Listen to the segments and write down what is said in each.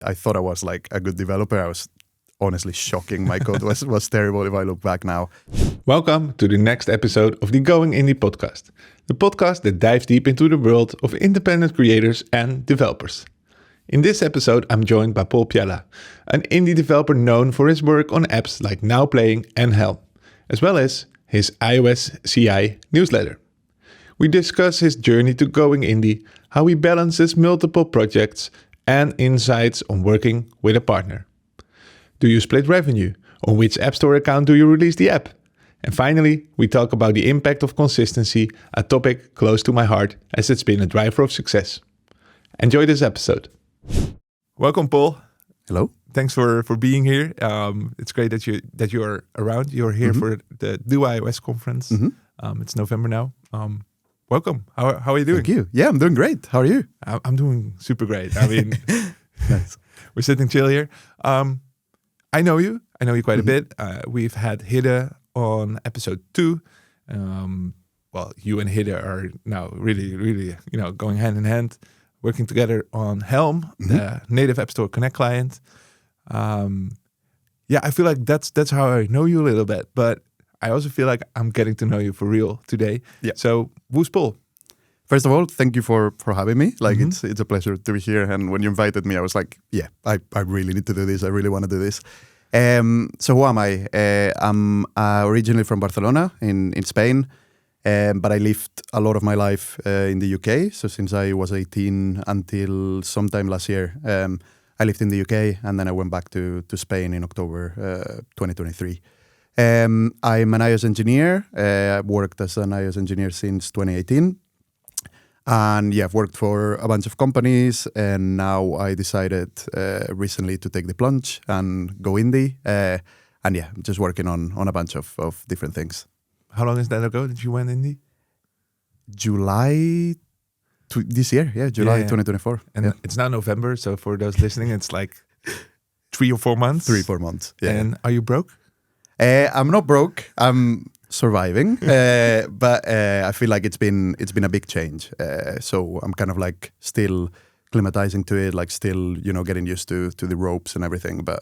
I thought I was like a good developer. I was honestly shocking. My code was terrible if I look back now. Welcome to the next episode of the Going Indie podcast, the podcast that dives deep into the world of independent creators and developers. In this episode, I'm joined by Pol Piella, an indie developer known for his work on apps like NowPlaying and Helm, as well as his iOS CI newsletter. We discuss his journey to going indie, how he balances multiple projects, and insights on working with a partner. Do you split revenue? On which App Store account do you release the app? And finally, we talk about the impact of consistency, a topic close to my heart as it's been a driver of success. Enjoy this episode. Welcome, Pol. Hello. Thanks for being here. It's great that you are around. You're here for the Do iOS conference. It's November now. Welcome. How are you doing? Thank you. Yeah, I'm doing great. How are you? I'm doing super great. I mean, Nice. we're sitting chill here. I know you quite a bit. We've had Hidde on episode 2. Well, you and Hidde are now really, going hand in hand, working together on Helm, the native App Store Connect client. I feel like that's how I know you a little bit, but I also feel like I'm getting to know you for real today. Yeah. So, who's Pol? First of all, thank you for having me. Like it's a pleasure to be here. And when you invited me, I was like, yeah, I really need to do this. I really want to do this. So who am I? I'm originally from Barcelona in Spain, but I lived a lot of my life in the UK. So since I was 18 until sometime last year, I lived in the UK, and then I went back to Spain in October 2023. I'm an iOS engineer. I've worked as an iOS engineer since 2018. And yeah, I've worked for a bunch of companies, and now I decided recently to take the plunge and go indie. And yeah, I'm just working on a bunch of different things. How long is that ago that you went indie? July this year, July 2024. And it's now November, so for those listening, it's like 3 or 4 months. 3-4 months. Yeah. And are you broke? I'm not broke. I'm surviving, but I feel like it's been a big change. So I'm kind of like still climatizing to it, like still getting used to the ropes and everything. But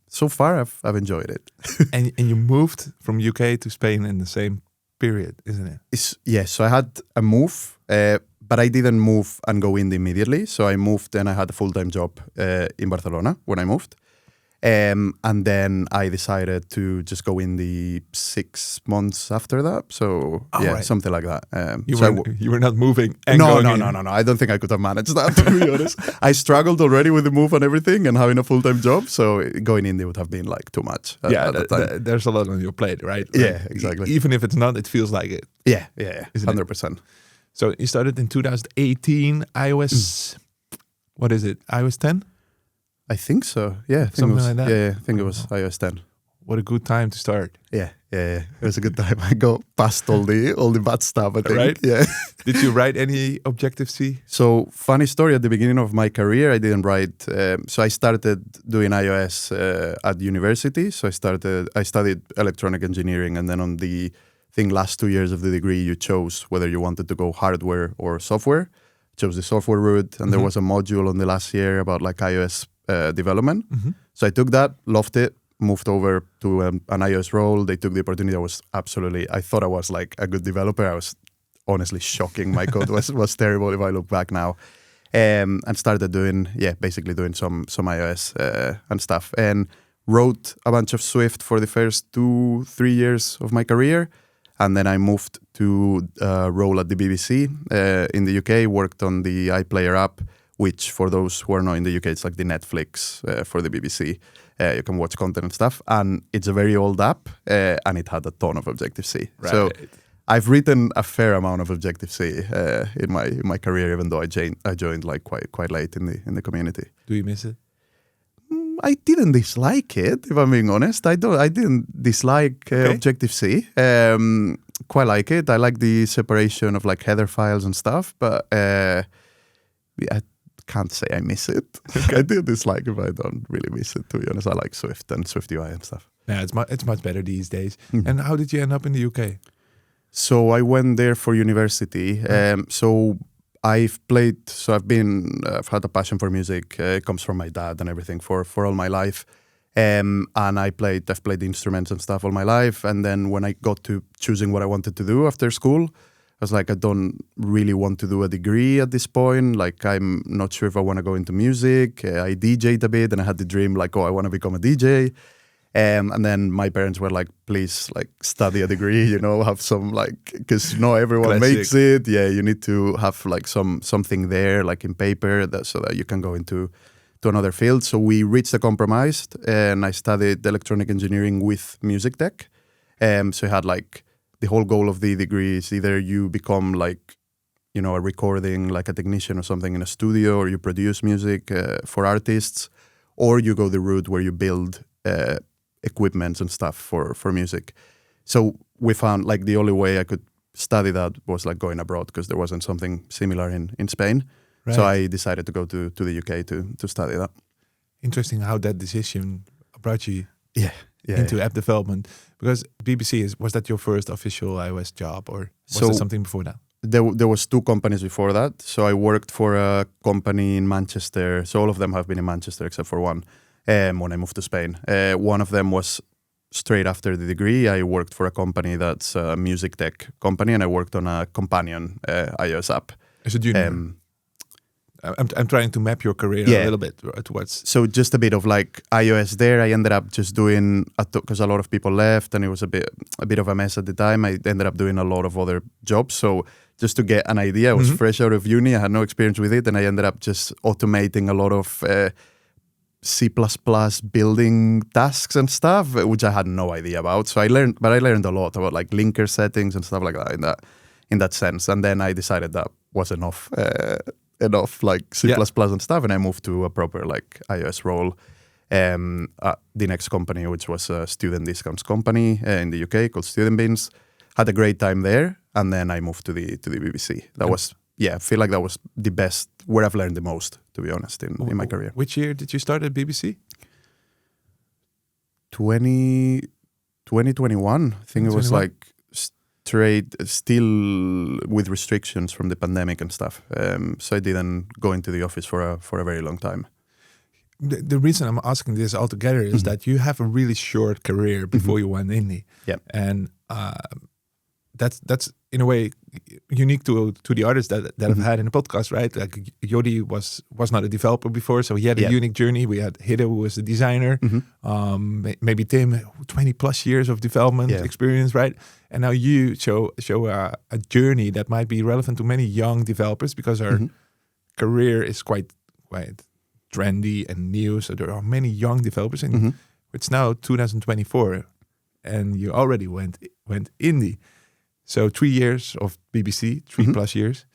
so far I've enjoyed it. and you moved from UK to Spain in the same period, isn't it? Yes. So I had a move, but I didn't move and go indie immediately. So I moved and I had a full-time job in Barcelona when I moved. And then I decided to just go in the 6 months after that. So right. Something like that. You were not moving. And No. I don't think I could have managed that, to be honest. I struggled already with the move and everything and having a full-time job. So going indie would have been like too much. At the time. There's a lot on your plate, right? Yeah, exactly. Even if it's not, it feels like it. Yeah, 100%. So you started in 2018, iOS, what is it? iOS 10? I think so. Yeah, I think something like that. Yeah, I think it was iOS 10. What a good time to start. Yeah. It was a good time. I got past all the bad stuff, I think. Right? Yeah. Did you write any Objective-C? So, funny story, at the beginning of my career, I didn't write. So I started doing iOS at university. So I studied electronic engineering, and then on the last 2 years of the degree, you chose whether you wanted to go hardware or software. Chose the software route, and there was a module on the last year about like iOS development. So I took that, loved it, moved over to an iOS role. They took the opportunity. I thought I was like a good developer. I was honestly shocking. My code was terrible if I look back now. And started basically doing some iOS and stuff. And wrote a bunch of Swift for the first 2-3 years of my career. And then I moved to a role at the BBC in the UK, worked on the iPlayer app, which for those who are not in the UK, it's like the Netflix for the BBC. You can watch content and stuff. And it's a very old app, and it had a ton of Objective-C. Right. So I've written a fair amount of Objective-C in my career, even though I joined like quite late in the community. Do you miss it? I didn't dislike it, if I'm being honest. I didn't dislike Objective-C. Quite like it. I like the separation of like header files and stuff, but I can't say I miss it. I do dislike it, but I don't really miss it, to be honest. I like Swift and Swift UI and stuff. Yeah, it's much better these days. And how did you end up in the UK? So I went there for university. So I've had a passion for music. It comes from my dad and everything for all my life. And I've played instruments and stuff all my life. And then when I got to choosing what I wanted to do after school, I was like, I don't really want to do a degree at this point. Like, I'm not sure if I want to go into music. I DJ'd a bit and I had the dream like, oh, I want to become a DJ. And then my parents were like, please, like, study a degree, have some, like, because not everyone Classic. makes it. Yeah, you need to have like something there, like in paper, so that you can go into another field. So we reached a compromise, and I studied electronic engineering with music tech. So I had like the whole goal of the degree is either you become like, a recording, like a technician or something in a studio, or you produce music for artists, or you go the route where you build equipment and stuff for music. So we found like the only way I could study that was like going abroad, because there wasn't something similar in Spain. Right. So I decided to go to the UK to study that. Interesting how that decision brought you Yeah. into app development, because BBC was that your first official iOS job, or was there something before that? There was 2 companies before that. So I worked for a company in Manchester. So all of them have been in Manchester except for one. When I moved to Spain, one of them was straight after the degree. I worked for a company that's a music tech company, and I worked on a companion iOS app. As a junior, I'm trying to map your career a little bit towards. So just a bit of like iOS there. I ended up just doing, because a lot of people left and it was a bit of a mess at the time. I ended up doing a lot of other jobs. So just to get an idea, I was fresh out of uni. I had no experience with it, and I ended up just automating a lot of C++ building tasks and stuff, which I had no idea about. So I learned a lot about like linker settings and stuff like that in that sense. And then I decided that was enough like C++ and stuff, and I moved to a proper like iOS role. The next company, which was a student discounts company in the UK called Student Beans, had a great time there, and then I moved to the BBC. That was I feel like that was the best, where I've learned the most, to be honest, in my career. Which year did you start at BBC? 2021. I think it was like straight, still with restrictions from the pandemic and stuff. So I didn't go into the office for a very long time. The reason I'm asking this altogether is that you have a really short career before you went indie. Yeah. And that's in a way unique to the artists that I've had in the podcast, right? Like Yodi was not a developer before, so he had a unique journey. We had Hidde, who was a designer. Maybe Tim, 20 plus years of development experience, right? And now you show a journey that might be relevant to many young developers, because our career is quite trendy and new. So there are many young developers, and it's now 2024, and you already went indie. So 3 years of BBC, 3 plus years.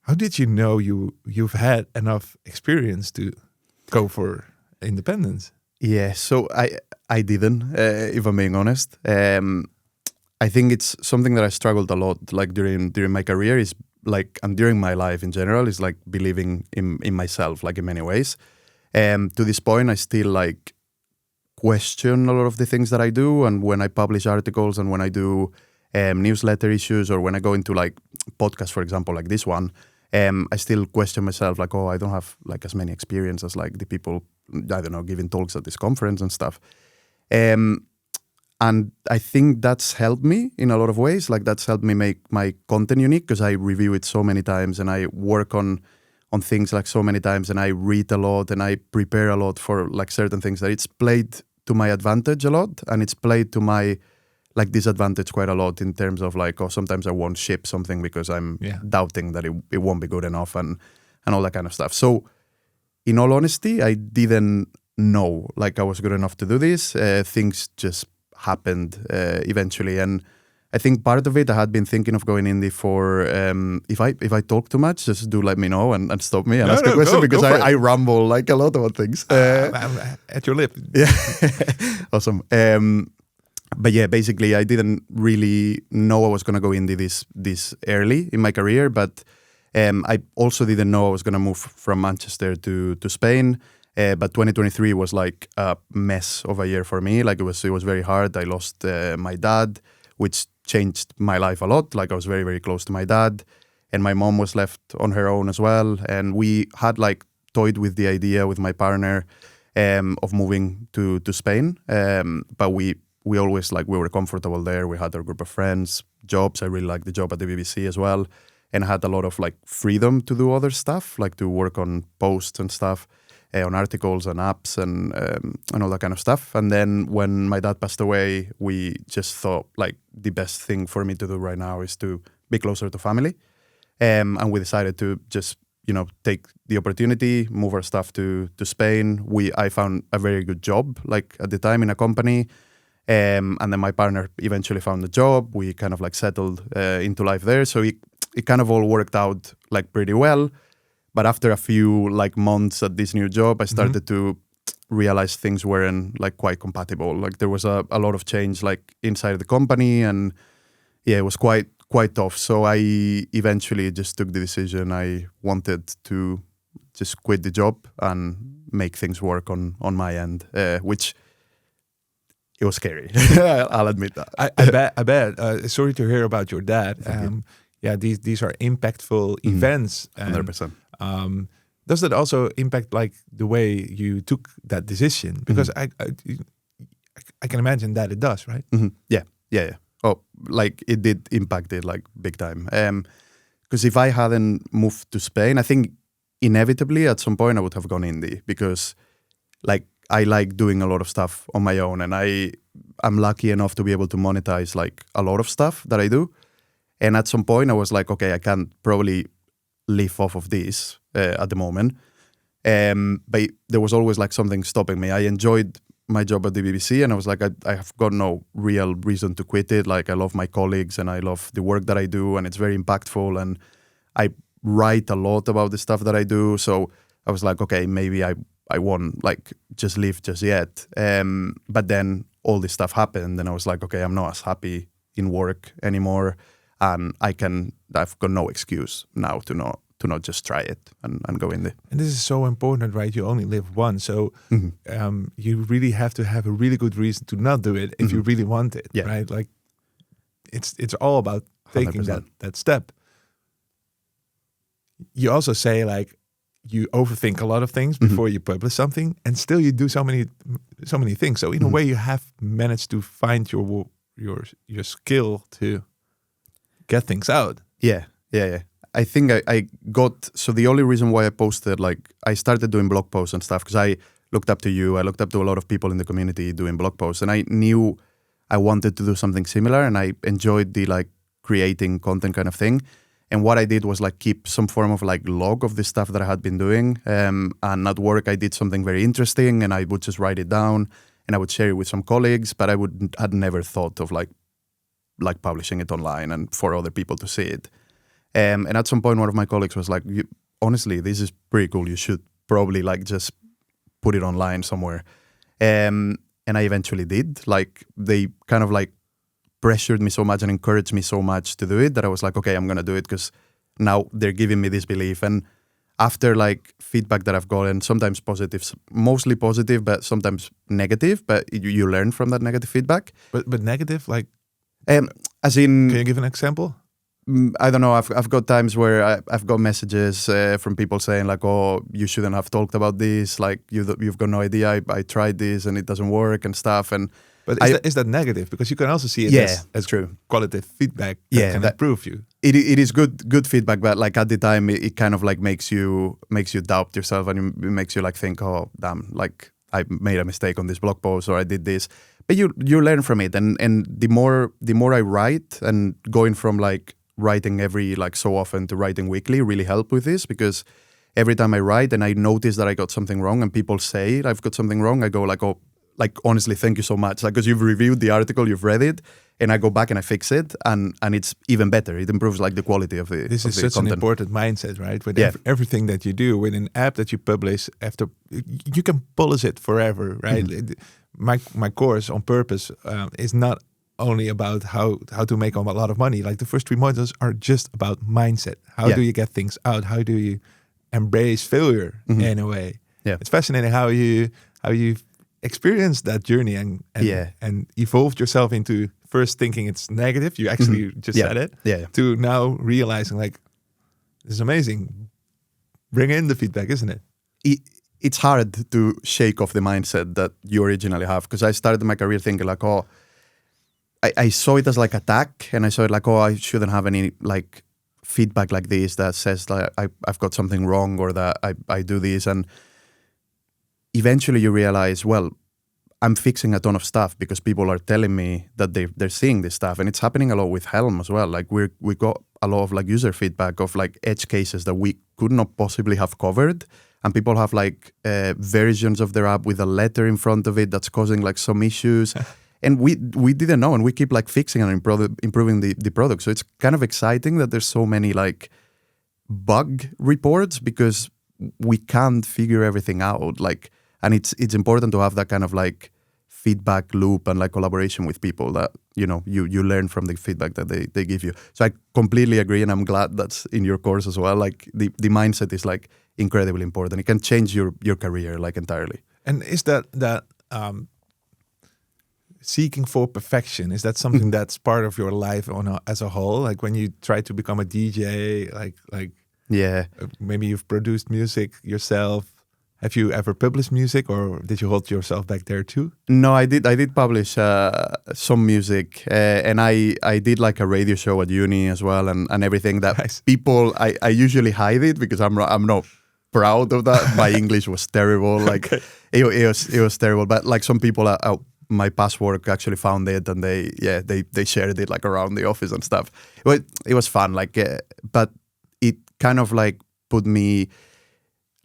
How did you know you've had enough experience to go for independence? Yeah, so I didn't, if I'm being honest. I think it's something that I struggled a lot, like during my career, is like, and during my life in general, is like believing in myself, like in many ways. To this point, I still like question a lot of the things that I do, and when I publish articles and when I do newsletter issues, or when I go into like podcasts, for example, like this one, I still question myself, like, oh, I don't have like as many experience as like the people, I don't know, giving talks at this conference and stuff. And I think that's helped me in a lot of ways. Like that's helped me make my content unique, because I review it so many times and I work on things like so many times, and I read a lot and I prepare a lot for like certain things, that it's played to my advantage a lot, and it's played to my like disadvantage quite a lot, in terms of like, oh, sometimes I won't ship something because I'm doubting that it won't be good enough and all that kind of stuff. So in all honesty, I didn't know like I was good enough to do this. Things just happened eventually, and I think part of it, I had been thinking of going indie for if I talk too much, just do let me know and stop me and ask a question, because I ramble like a lot about things. I'm at your lip. Yeah, awesome. But yeah, basically, I didn't really know I was going to go indie this early in my career, but I also didn't know I was going to move from Manchester to Spain. But 2023 was like a mess of a year for me. Like it was very hard. I lost my dad, which changed my life a lot. Like I was very, very close to my dad. and my mom was left on her own as well. And we had like toyed with the idea with my partner of moving to Spain, but we always like we were comfortable there. We had our group of friends, jobs. I really liked the job at the BBC as well, and had a lot of like freedom to do other stuff, like to work on posts and stuff, on articles and apps and all that kind of stuff. And then when my dad passed away, we just thought like the best thing for me to do right now is to be closer to family, and we decided to just take the opportunity, move our stuff to Spain. I found a very good job like at the time in a company. And then my partner eventually found a job. We kind of like settled into life there. So it kind of all worked out like pretty well. But after a few like months at this new job, I started to realize things weren't like quite compatible. Like there was a lot of change like inside the company, and yeah, it was quite tough. So I eventually just took the decision. I wanted to just quit the job and make things work on my end, which it was scary. I'll admit that. I bet. Sorry to hear about your dad. Yeah, these are impactful events. 100%. Does that also impact like the way you took that decision? Because I can imagine that it does, right? Yeah. Oh, like it did impact it like big time. Because if I hadn't moved to Spain, I think inevitably at some point I would have gone indie, because like I like doing a lot of stuff on my own, and I'm lucky enough to be able to monetize like a lot of stuff that I do. And at some point I was like, okay, I can't probably live off of this at the moment. But there was always like something stopping me. I enjoyed my job at the BBC, and I was like, I have got no real reason to quit it. Like I love my colleagues and I love the work that I do, and it's very impactful, and I write a lot about the stuff that I do. So I was like, okay, maybe I won't like just leave just yet. But then all this stuff happened, and I was like, okay, I'm not as happy in work anymore, and I've got no excuse now to not just try it and go in there. And this is so important, right? You only live once, so you really have to have a really good reason to not do it if you really want it, right? Like it's all about taking 100%. that step. You also say like you overthink a lot of things before you publish something, and still you do so many things. So in a way, you have managed to find your skill to get things out. Yeah. I think I got, so the only reason why I posted, like I started doing blog posts and stuff, because I looked up to you, I looked up to a lot of people in the community doing blog posts, and I knew I wanted to do something similar, and I enjoyed the like creating content kind of thing. And what I did was like keep some form of like log of the stuff that I had been doing. And at work, I did something very interesting, and I would just write it down and I would share it with some colleagues, but I had never thought of like publishing it online and for other people to see it. And at some point, one of my colleagues was like, honestly, this is pretty cool. You should probably like just put it online somewhere. And I eventually did. Like they kind of like pressured me so much and encouraged me so much to do it that I was like, okay, I'm going to do it, because now they're giving me this belief. And after like feedback that I've gotten, sometimes positive, mostly positive, but sometimes negative, but you learn from that negative feedback. But negative, like, as in, can you give an example? I don't know. I've got times where I've got messages from people saying like, "Oh, you shouldn't have talked about this. Like, you've got no idea. I tried this and it doesn't work and stuff." And but is that negative? Because you can also see it as true qualitative feedback that can improve you. It is good feedback, but like at the time, it kind of like makes you doubt yourself, and it makes you like think, "Oh, damn! Like I made a mistake on this blog post, or I did this." But you learn from it, and the more I write, and going from like writing every like so often to writing weekly really helped with this, because every time I write and I notice that I got something wrong and people say I've got something wrong, I go like, oh, like honestly, thank you so much, like because you've reviewed the article, you've read it, and I go back and I fix it, and it's even better. It improves like the quality of the. This is such content. an important mindset, right? With everything that you do, with an app that you publish, after you can polish it forever, right? My course on purpose is not only about how to make a lot of money. Like the first 3 modules are just about mindset. How do you get things out? How do you embrace failure in a way? Yeah. It's fascinating how you experienced that journey and evolved yourself into first thinking it's negative. You actually just said it. Yeah. To now realizing like, It's amazing. Bring in the feedback, isn't it? It's hard to shake off the mindset that you originally have, because I started my career thinking like, oh, I saw it as like attack, and I saw it like, oh, I shouldn't have any like feedback like this that says that I've got something wrong or that I do this. And eventually you realize, well, I'm fixing a ton of stuff because people are telling me that they're seeing this stuff. And it's happening a lot with Helm as well. Like we got a lot of like user feedback of like edge cases that we could not possibly have covered. And people have like versions of their app with a letter in front of it that's causing like some issues. And we didn't know, and we keep like fixing and improving the product. So it's kind of exciting that there's so many like bug reports, because we can't figure everything out. Like, and it's important to have that kind of like feedback loop and like collaboration with people that, you know, you learn from the feedback that they give you. So I completely agree, and I'm glad that's in your course as well. Like the mindset is like incredibly important. It can change your career like entirely. And is that seeking for perfection, is that something that's part of your life as a whole? Like when you try to become a DJ, like yeah, maybe you've produced music yourself. Have you ever published music, or did you hold yourself back there too? No, I did publish some music, and I did like a radio show at uni as well, and everything that Nice. people, I usually hide it because I'm not proud of that. My English was terrible, like Okay. it was terrible. But like some people my past work actually found it, and they shared it like around the office and stuff. It was fun, like, but it kind of like put me,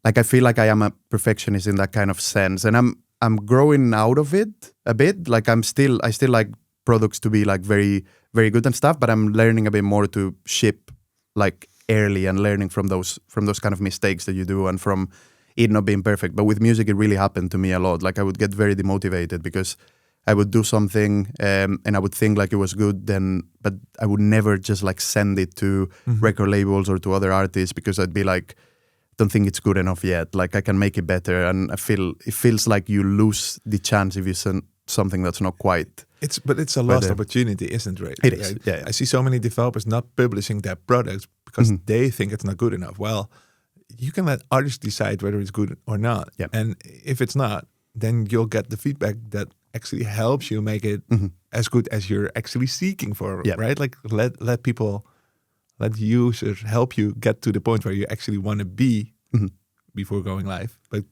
like I feel like I am a perfectionist in that kind of sense, and I'm growing out of it a bit. Like I still like products to be like very, very good and stuff, but I'm learning a bit more to ship like early and learning from those kind of mistakes that you do and from it not being perfect. But with music, it really happened to me a lot. Like I would get very demotivated because I would do something and I would think like it was good then, but I would never just like send it to record labels or to other artists, because I'd be like, don't think it's good enough yet. Like I can make it better, and it feels like you lose the chance if you send something that's not quite. But it's a lost opportunity, isn't it? It is. Right? Yeah. I see so many developers not publishing their products because they think it's not good enough. Well, you can let others decide whether it's good or not. Yeah. And if it's not, then you'll get the feedback that actually helps you make it as good as you're actually seeking for, right? Like let people, let users help you get to the point where you actually want to be before going live. But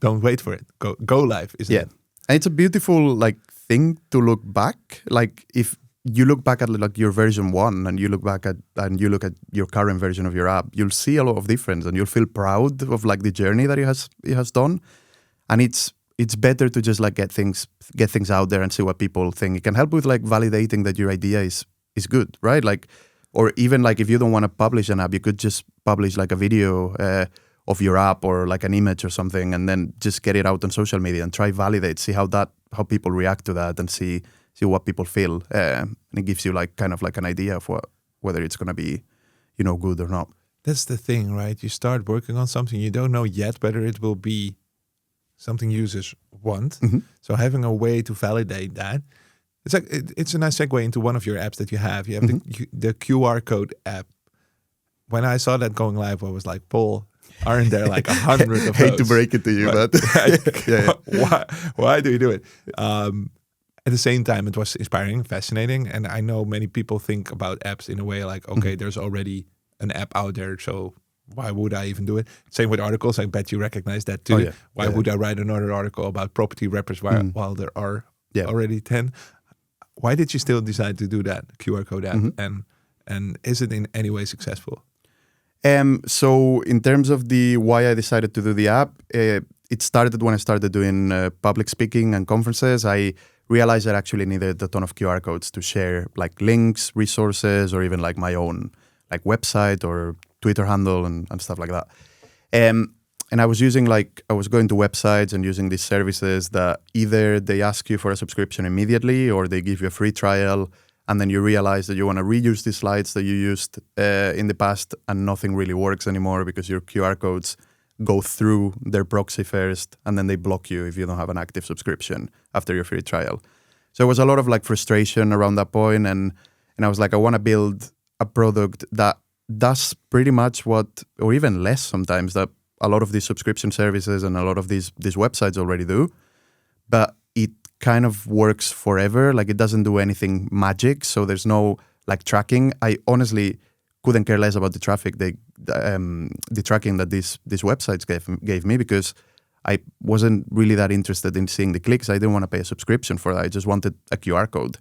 don't wait for it. Go live, isn't it? And it's a beautiful like thing to look back. Like if you look back at like your version 1 and you look at your current version of your app, you'll see a lot of difference, and you'll feel proud of like the journey that it has done. And it's better to just like get things out there and see what people think. It can help with like validating that your idea is good, right? Like, or even like if you don't want to publish an app, you could just publish like a video of your app or like an image or something, and then just get it out on social media and try validate, see how people react to that, and see what people feel. And it gives you like kind of like an idea of whether it's going to be, you know, good or not. That's the thing, right? You start working on something, you don't know yet whether it will be something users want. So having a way to validate that, it's a nice segue into one of your apps that you have. You have the QR code app. When I saw that going live, I was like, Pol, aren't there like 100 of those? Hate to break it to you, but why do you do it? At the same time, it was inspiring, fascinating, and I know many people think about apps in a way like, okay, there's already an app out there, so why would I even do it? Same with articles. I bet you recognize that too. Oh, yeah. Why would I write another article about property wrappers while there are already 10? Why did you still decide to do that QR code app? And is it in any way successful? So in terms of the why I decided to do the app, it started when I started doing public speaking and conferences. I realized I actually needed a ton of QR codes to share like links, resources, or even like my own like website or Twitter handle and stuff like that. And I was going to websites and using these services that either they ask you for a subscription immediately or they give you a free trial, and then you realize that you want to reuse the slides that you used in the past, and nothing really works anymore because your QR codes go through their proxy first, and then they block you if you don't have an active subscription after your free trial. So it was a lot of like frustration around that point, and I was like, I want to build a product that does pretty much what, or even less sometimes, that a lot of these subscription services and a lot of these websites already do. But it kind of works forever. Like, it doesn't do anything magic. So there's no like tracking. I honestly couldn't care less about the the tracking that these websites gave me, because I wasn't really that interested in seeing the clicks. I didn't want to pay a subscription for that. I just wanted a QR code.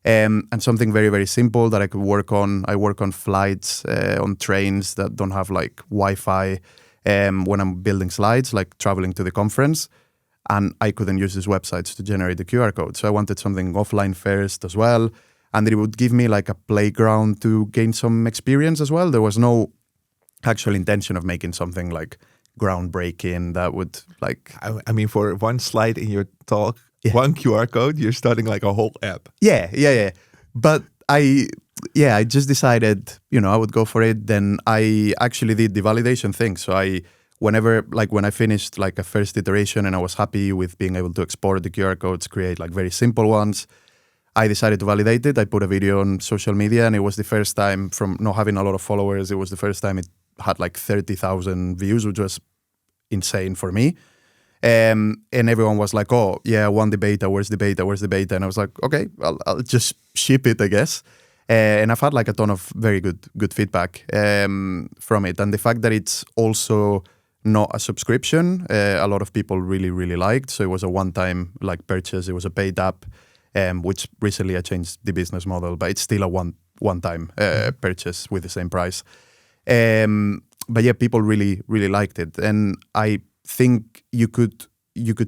And something very, very simple that I could work on. I work on flights, on trains that don't have like Wi-Fi, when I'm building slides, like traveling to the conference. And I couldn't use these websites to generate the QR code. So I wanted something offline first as well. And it would give me like a playground to gain some experience as well. There was no actual intention of making something like groundbreaking that would like... I mean, for one slide in your talk, one QR code, you're starting like a whole app. Yeah. But I just decided, I would go for it. Then I actually did the validation thing. So when I finished like a first iteration and I was happy with being able to export the QR codes, create like very simple ones, I decided to validate it. I put a video on social media, and it was the first time, from not having a lot of followers, it was the first time it had like 30,000 views, which was insane for me. And everyone was like, oh, yeah, I won the beta. Where's the beta? And I was like, okay, I'll just ship it, I guess. And I've had like a ton of very good feedback from it. And the fact that it's also not a subscription, a lot of people really, really liked. So it was a one-time like purchase. It was a paid app, which recently I changed the business model, but it's still a one-time purchase with the same price. But yeah, people really, really liked it. And I think you could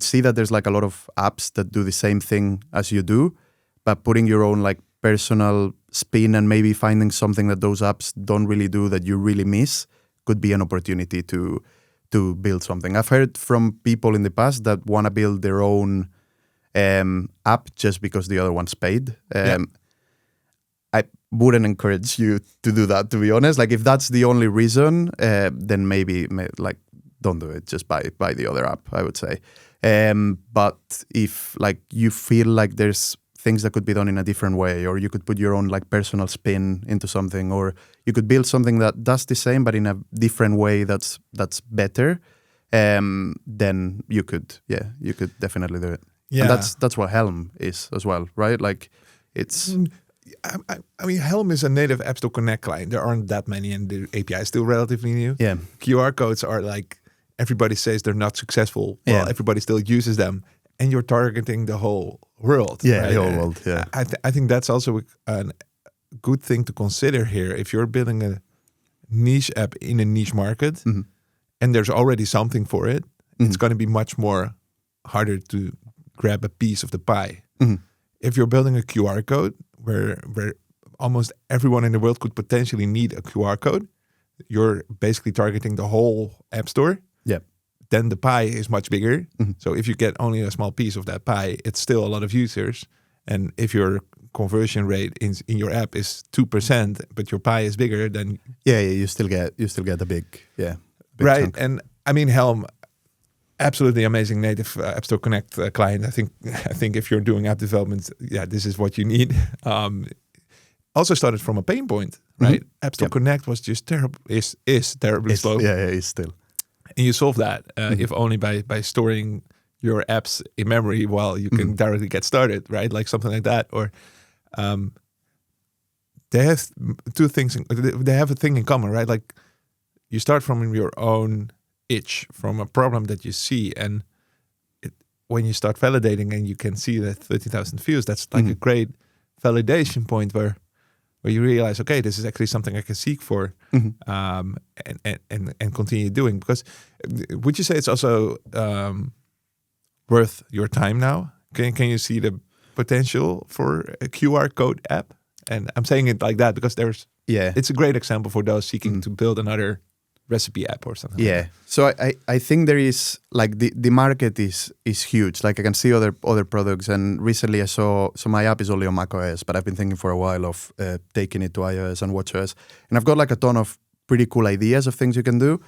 see that there's like a lot of apps that do the same thing as you do, but putting your own like personal spin and maybe finding something that those apps don't really do that you really miss could be an opportunity to build something. I've heard from people in the past that want to build their own app just because the other one's paid. I wouldn't encourage you to do that, to be honest. Like, if that's the only reason, then maybe like don't do it. Just buy the other app, I would say. But if like you feel like there's things that could be done in a different way, or you could put your own like personal spin into something, or you could build something that does the same but in a different way that's better, then you could definitely do it. Yeah, and that's what Helm is as well, right? Like, it's. I mean, Helm is a native App Store Connect client. There aren't that many, and the API is still relatively new. Yeah, QR codes are like, everybody says they're not successful. Well, everybody still uses them, and you're targeting the whole world. Yeah, right? The whole world. Yeah, I think that's also a good thing to consider here. If you're building a niche app in a niche market, and there's already something for it, it's going to be much more harder to grab a piece of the pie. If you're building a QR code where almost everyone in the world could potentially need a QR code, you're basically targeting the whole app store. Yeah. Then the pie is much bigger. So if you get only a small piece of that pie, it's still a lot of users. And if your conversion rate in your app is 2%, but your pie is bigger, then you still get a big right. Chunk. And I mean, Helm, absolutely amazing native App Store Connect client. I think if you're doing app development, this is what you need. Also started from a pain point, right? App Store Connect was just terrible. Is terribly slow. Yeah, it's still. And you solve that if only by storing your apps in memory while you can directly get started, right? Like something like that. Or they have two things. They have a thing in common, right? Like, you start from your own itch, from a problem that you see, and when you start validating and you can see that 30,000 views, that's like a great validation point where you realize, okay, this is actually something I can seek for, and continue doing. Because would you say it's also worth your time now? Can you see the potential for a QR code app? And I'm saying it like that because it's a great example for those seeking to build another recipe app or something. Yeah. Like that. So I think there is like the market is huge. Like, I can see other products, and recently I saw, so my app is only on macOS, but I've been thinking for a while of taking it to iOS and watchOS, and I've got like a ton of pretty cool ideas of things you can do.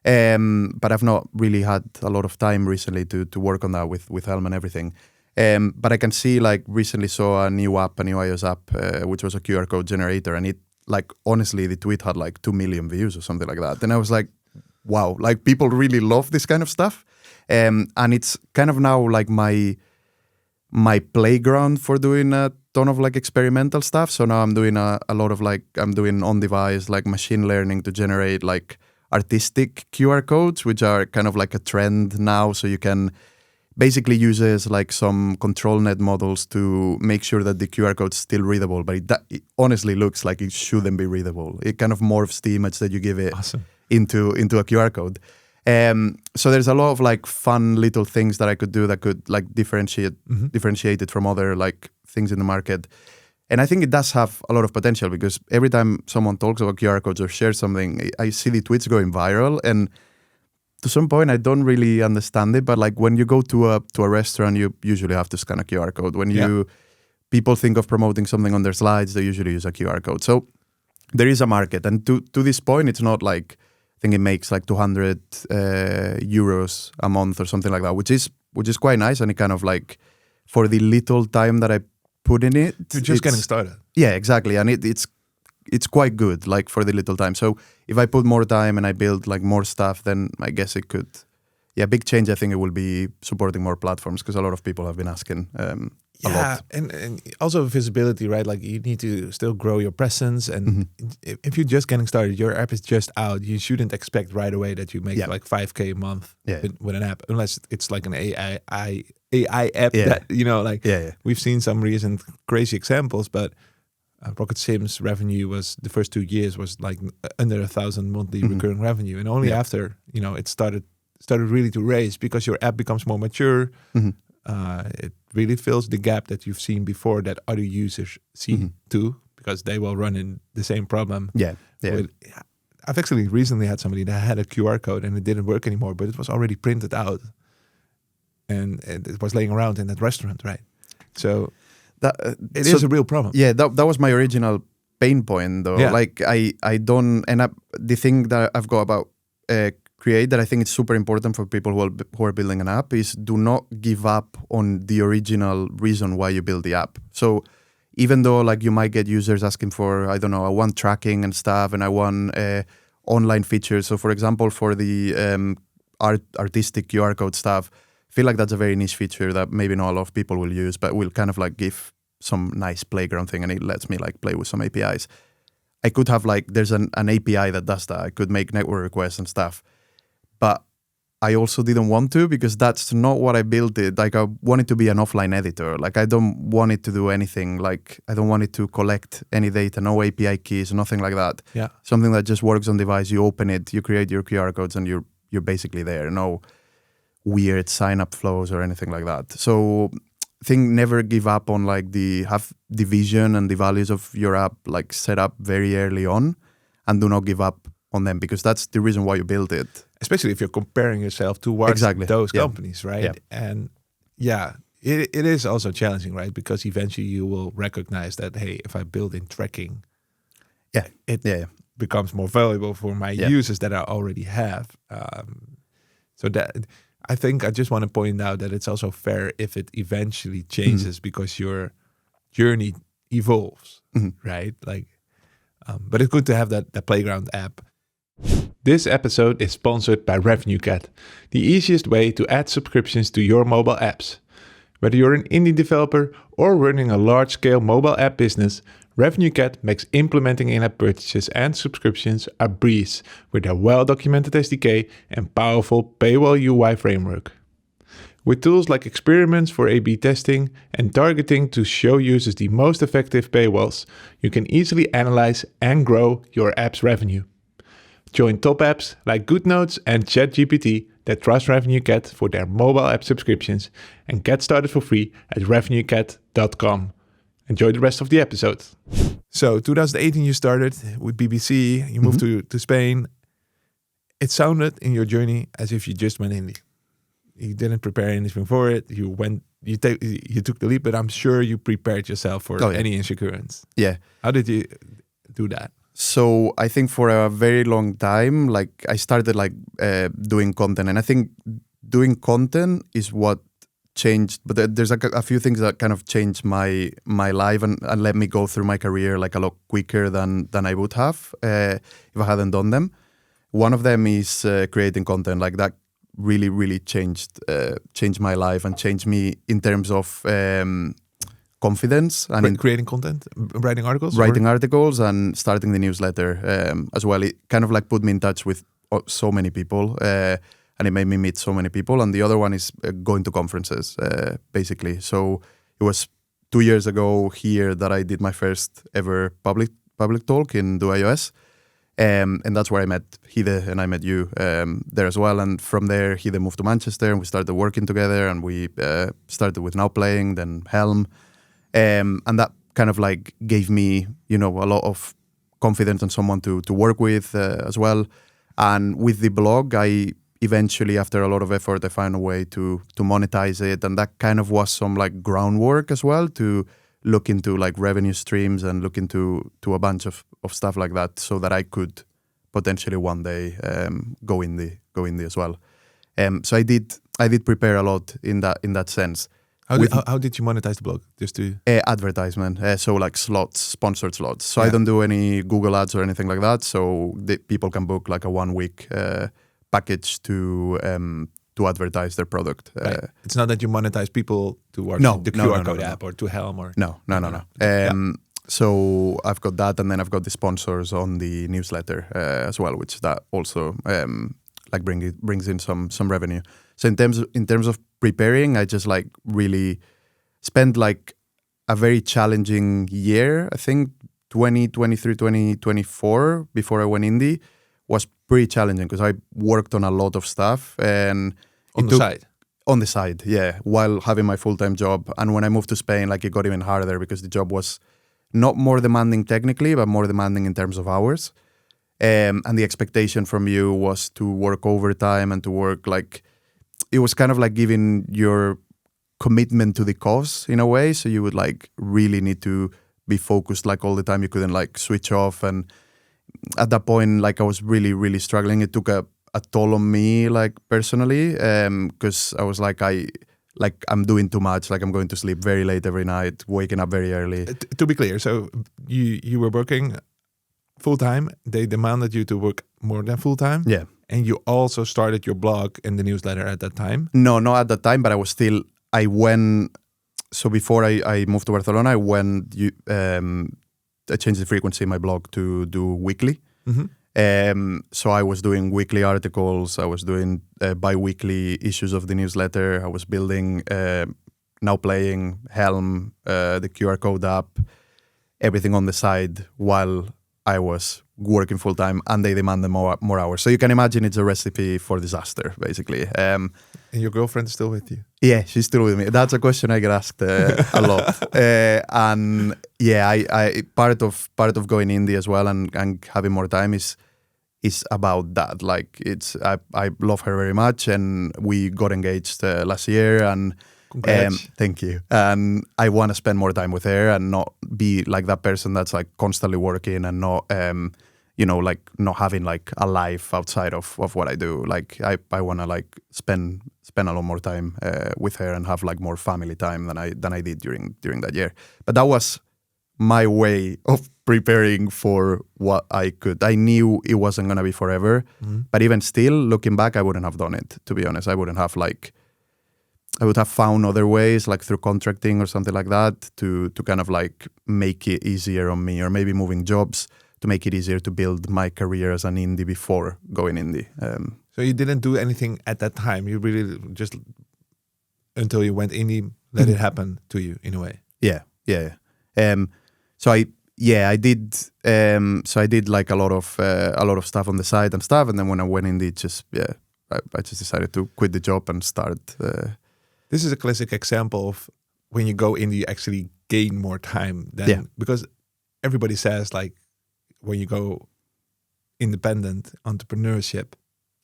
But I've not really had a lot of time recently to work on that with Helm and everything. But I can see, like, recently saw a new iOS app, which was a QR code generator, and it like honestly, the tweet had like 2 million views or something like that. And I was like, wow, like people really love this kind of stuff. And it's kind of now like my playground for doing a ton of like experimental stuff. So now I'm doing a lot of like, I'm doing on-device like machine learning to generate like artistic QR codes, which are kind of like a trend now. So you can basically uses like some control net models to make sure that the QR code is still readable, but it honestly looks like it shouldn't be readable. It kind of morphs the image that you give it into a QR code. So there's a lot of like fun little things that I could do that could like differentiate it from other like things in the market. And I think it does have a lot of potential because every time someone talks about QR codes or shares something, I see the tweets going viral. And to some point, I don't really understand it. But like when you go to a restaurant, you usually have to scan a QR code. When people think of promoting something on their slides, they usually use a QR code. So there is a market. And to this point, it's not like, I think it makes like 200 euros a month or something like that, which is quite nice. And it kind of like, for the little time that I put in it, you're just getting started. Yeah, exactly. And it's quite good, like for the little time. So if I put more time and I build like more stuff, then I guess it could, big change. I think it will be supporting more platforms because a lot of people have been asking a lot. And also visibility, right? Like you need to still grow your presence. And if you're just getting started, your app is just out, you shouldn't expect right away that you make like 5K a month with an app, unless it's like an AI app that, you know, like we've seen some recent crazy examples, but Rocket Sim's revenue was the first 2 years was like under 1,000 monthly recurring revenue, and only after, you know, it started really to raise because your app becomes more mature. It really fills the gap that you've seen before that other users see too, because they will run in the same problem. I've actually recently had somebody that had a QR code and it didn't work anymore, but it was already printed out and it was laying around in that restaurant, right? So it is a real problem. Yeah, that was my original pain point, though. Yeah. Like I don't, and the thing that I've got about Create that I think it's super important for people who are building an app is do not give up on the original reason why you build the app. So even though like you might get users asking for, I don't know, I want tracking and stuff, and I want online features. So for example, for the artistic QR code stuff, I feel like that's a very niche feature that maybe not a lot of people will use, but will kind of like give some nice playground thing, and it lets me like play with some APIs. I could have like, there's an API that does that. I could make network requests and stuff. But I also didn't want to because that's not what I built it. Like I want it to be an offline editor. Like I don't want it to do anything. Like I don't want it to collect any data, no API keys, nothing like that. Yeah. Something that just works on device. You open it, you create your QR codes, and you're basically there. No weird sign up flows or anything like that. So I think never give up on like have the vision and the values of your app like set up very early on, and do not give up on them because that's the reason why you build it. Especially if you're comparing yourself towards those companies, right? Yeah. And it is also challenging, right? Because eventually you will recognize that, hey, if I build in tracking, it becomes more valuable for my users that I already have. So that I think I just want to point out that it's also fair if it eventually changes because your journey evolves, right? Like, but it's good to have that playground app. This episode is sponsored by RevenueCat, the easiest way to add subscriptions to your mobile apps. Whether you're an indie developer or running a large-scale mobile app business, RevenueCat makes implementing in-app purchases and subscriptions a breeze with their well-documented SDK and powerful paywall UI framework. With tools like experiments for A/B testing and targeting to show users the most effective paywalls, you can easily analyze and grow your app's revenue. Join top apps like GoodNotes and ChatGPT that trust RevenueCat for their mobile app subscriptions and get started for free at revenuecat.com. Enjoy the rest of the episode. So 2018 you started with BBC, you moved to Spain. It sounded in your journey as if you just went indie. You didn't prepare anything for it. You took the leap, but I'm sure you prepared yourself for any insecurities. Yeah. How did you do that? So I think for a very long time, like I started like doing content, and I think doing content is what changed, but there's a few things that kind of changed my life and let me go through my career like a lot quicker than I would have if I hadn't done them. One of them is creating content. Like that really changed my life and changed me in terms of confidence and creating content, writing articles, articles and starting the newsletter as well. It kind of like put me in touch with so many people. And it made me meet so many people. And the other one is going to conferences, basically. So it was 2 years ago here that I did my first ever public talk in Do iOS. And that's where I met Hide and I met you there as well. And from there, Hide moved to Manchester and we started working together. And we started with NowPlaying, then Helm. And that kind of like gave me, a lot of confidence and someone to work with as well. And with the blog, eventually, after a lot of effort, I found a way to monetize it. And that kind of was some like groundwork as well to look into like revenue streams and look into a bunch of stuff like that so that I could potentially one day go indie as well. So I did prepare a lot in that sense. How did you monetize the blog? Just to advertisement, so like sponsored slots. So I don't do any Google ads or anything like that. So people can book like a 1 week package to advertise their product. Right. It's not that you monetize people to watch the QR code app or to Helm or no. So I've got that, and then I've got the sponsors on the newsletter as well, which that also like brings in some revenue. So in terms of preparing, I just like really spent like a very challenging year. I think 2023, 2024 before I went indie was pretty challenging because I worked on a lot of stuff and on the side, yeah, while having my full-time job. And when I moved to Spain, like it got even harder because the job was not more demanding technically, but more demanding in terms of hours. And the expectation from you was to work overtime and to work like, it was kind of like giving your commitment to the cause in a way. So you would like really need to be focused like all the time. You couldn't like switch off. And at that point, like I was really struggling. It took a toll on me, like personally, because I was like, I'm doing too much. Like I'm going to sleep very late every night, waking up very early. To be clear, so you were working full time. They demanded you to work more than full time. Yeah. And you also started your blog and the newsletter at that time? No, not at that time, but so before I moved to Barcelona, I changed the frequency in my blog to do weekly. Mm-hmm. So I was doing weekly articles, I was doing bi-weekly issues of the newsletter, I was building NowPlaying, Helm, the QR code app, everything on the side while I was working full time, and they demanded more hours. So you can imagine it's a recipe for disaster, basically. And your girlfriend is still with you? Yeah, she's still with me. That's a question I get asked a lot. And yeah, I part of going indie as well and having more time is about that. Like I love her very much, and we got engaged last year. And thank you. And I want to spend more time with her and not be like that person that's like constantly working and not like not having like a life outside of what I do. Like I want to like spend a lot more time with her and have like more family time than I did during that year. But that was my way of preparing for what I could. I knew it wasn't going to be forever, but even still, looking back, I wouldn't have done it, to be honest. I would have found other ways, like through contracting or something like that, to kind of like make it easier on me, or maybe moving jobs to make it easier to build my career as an indie before going indie. So you didn't do anything at that time. You really just, until you went indie, let it happen to you in a way. Yeah. So I did. So I did like a lot of stuff on the side and stuff, and then when I went indie, I just decided to quit the job and start. This is a classic example of when you go indie, you actually gain more time than because everybody says like when you go independent entrepreneurship,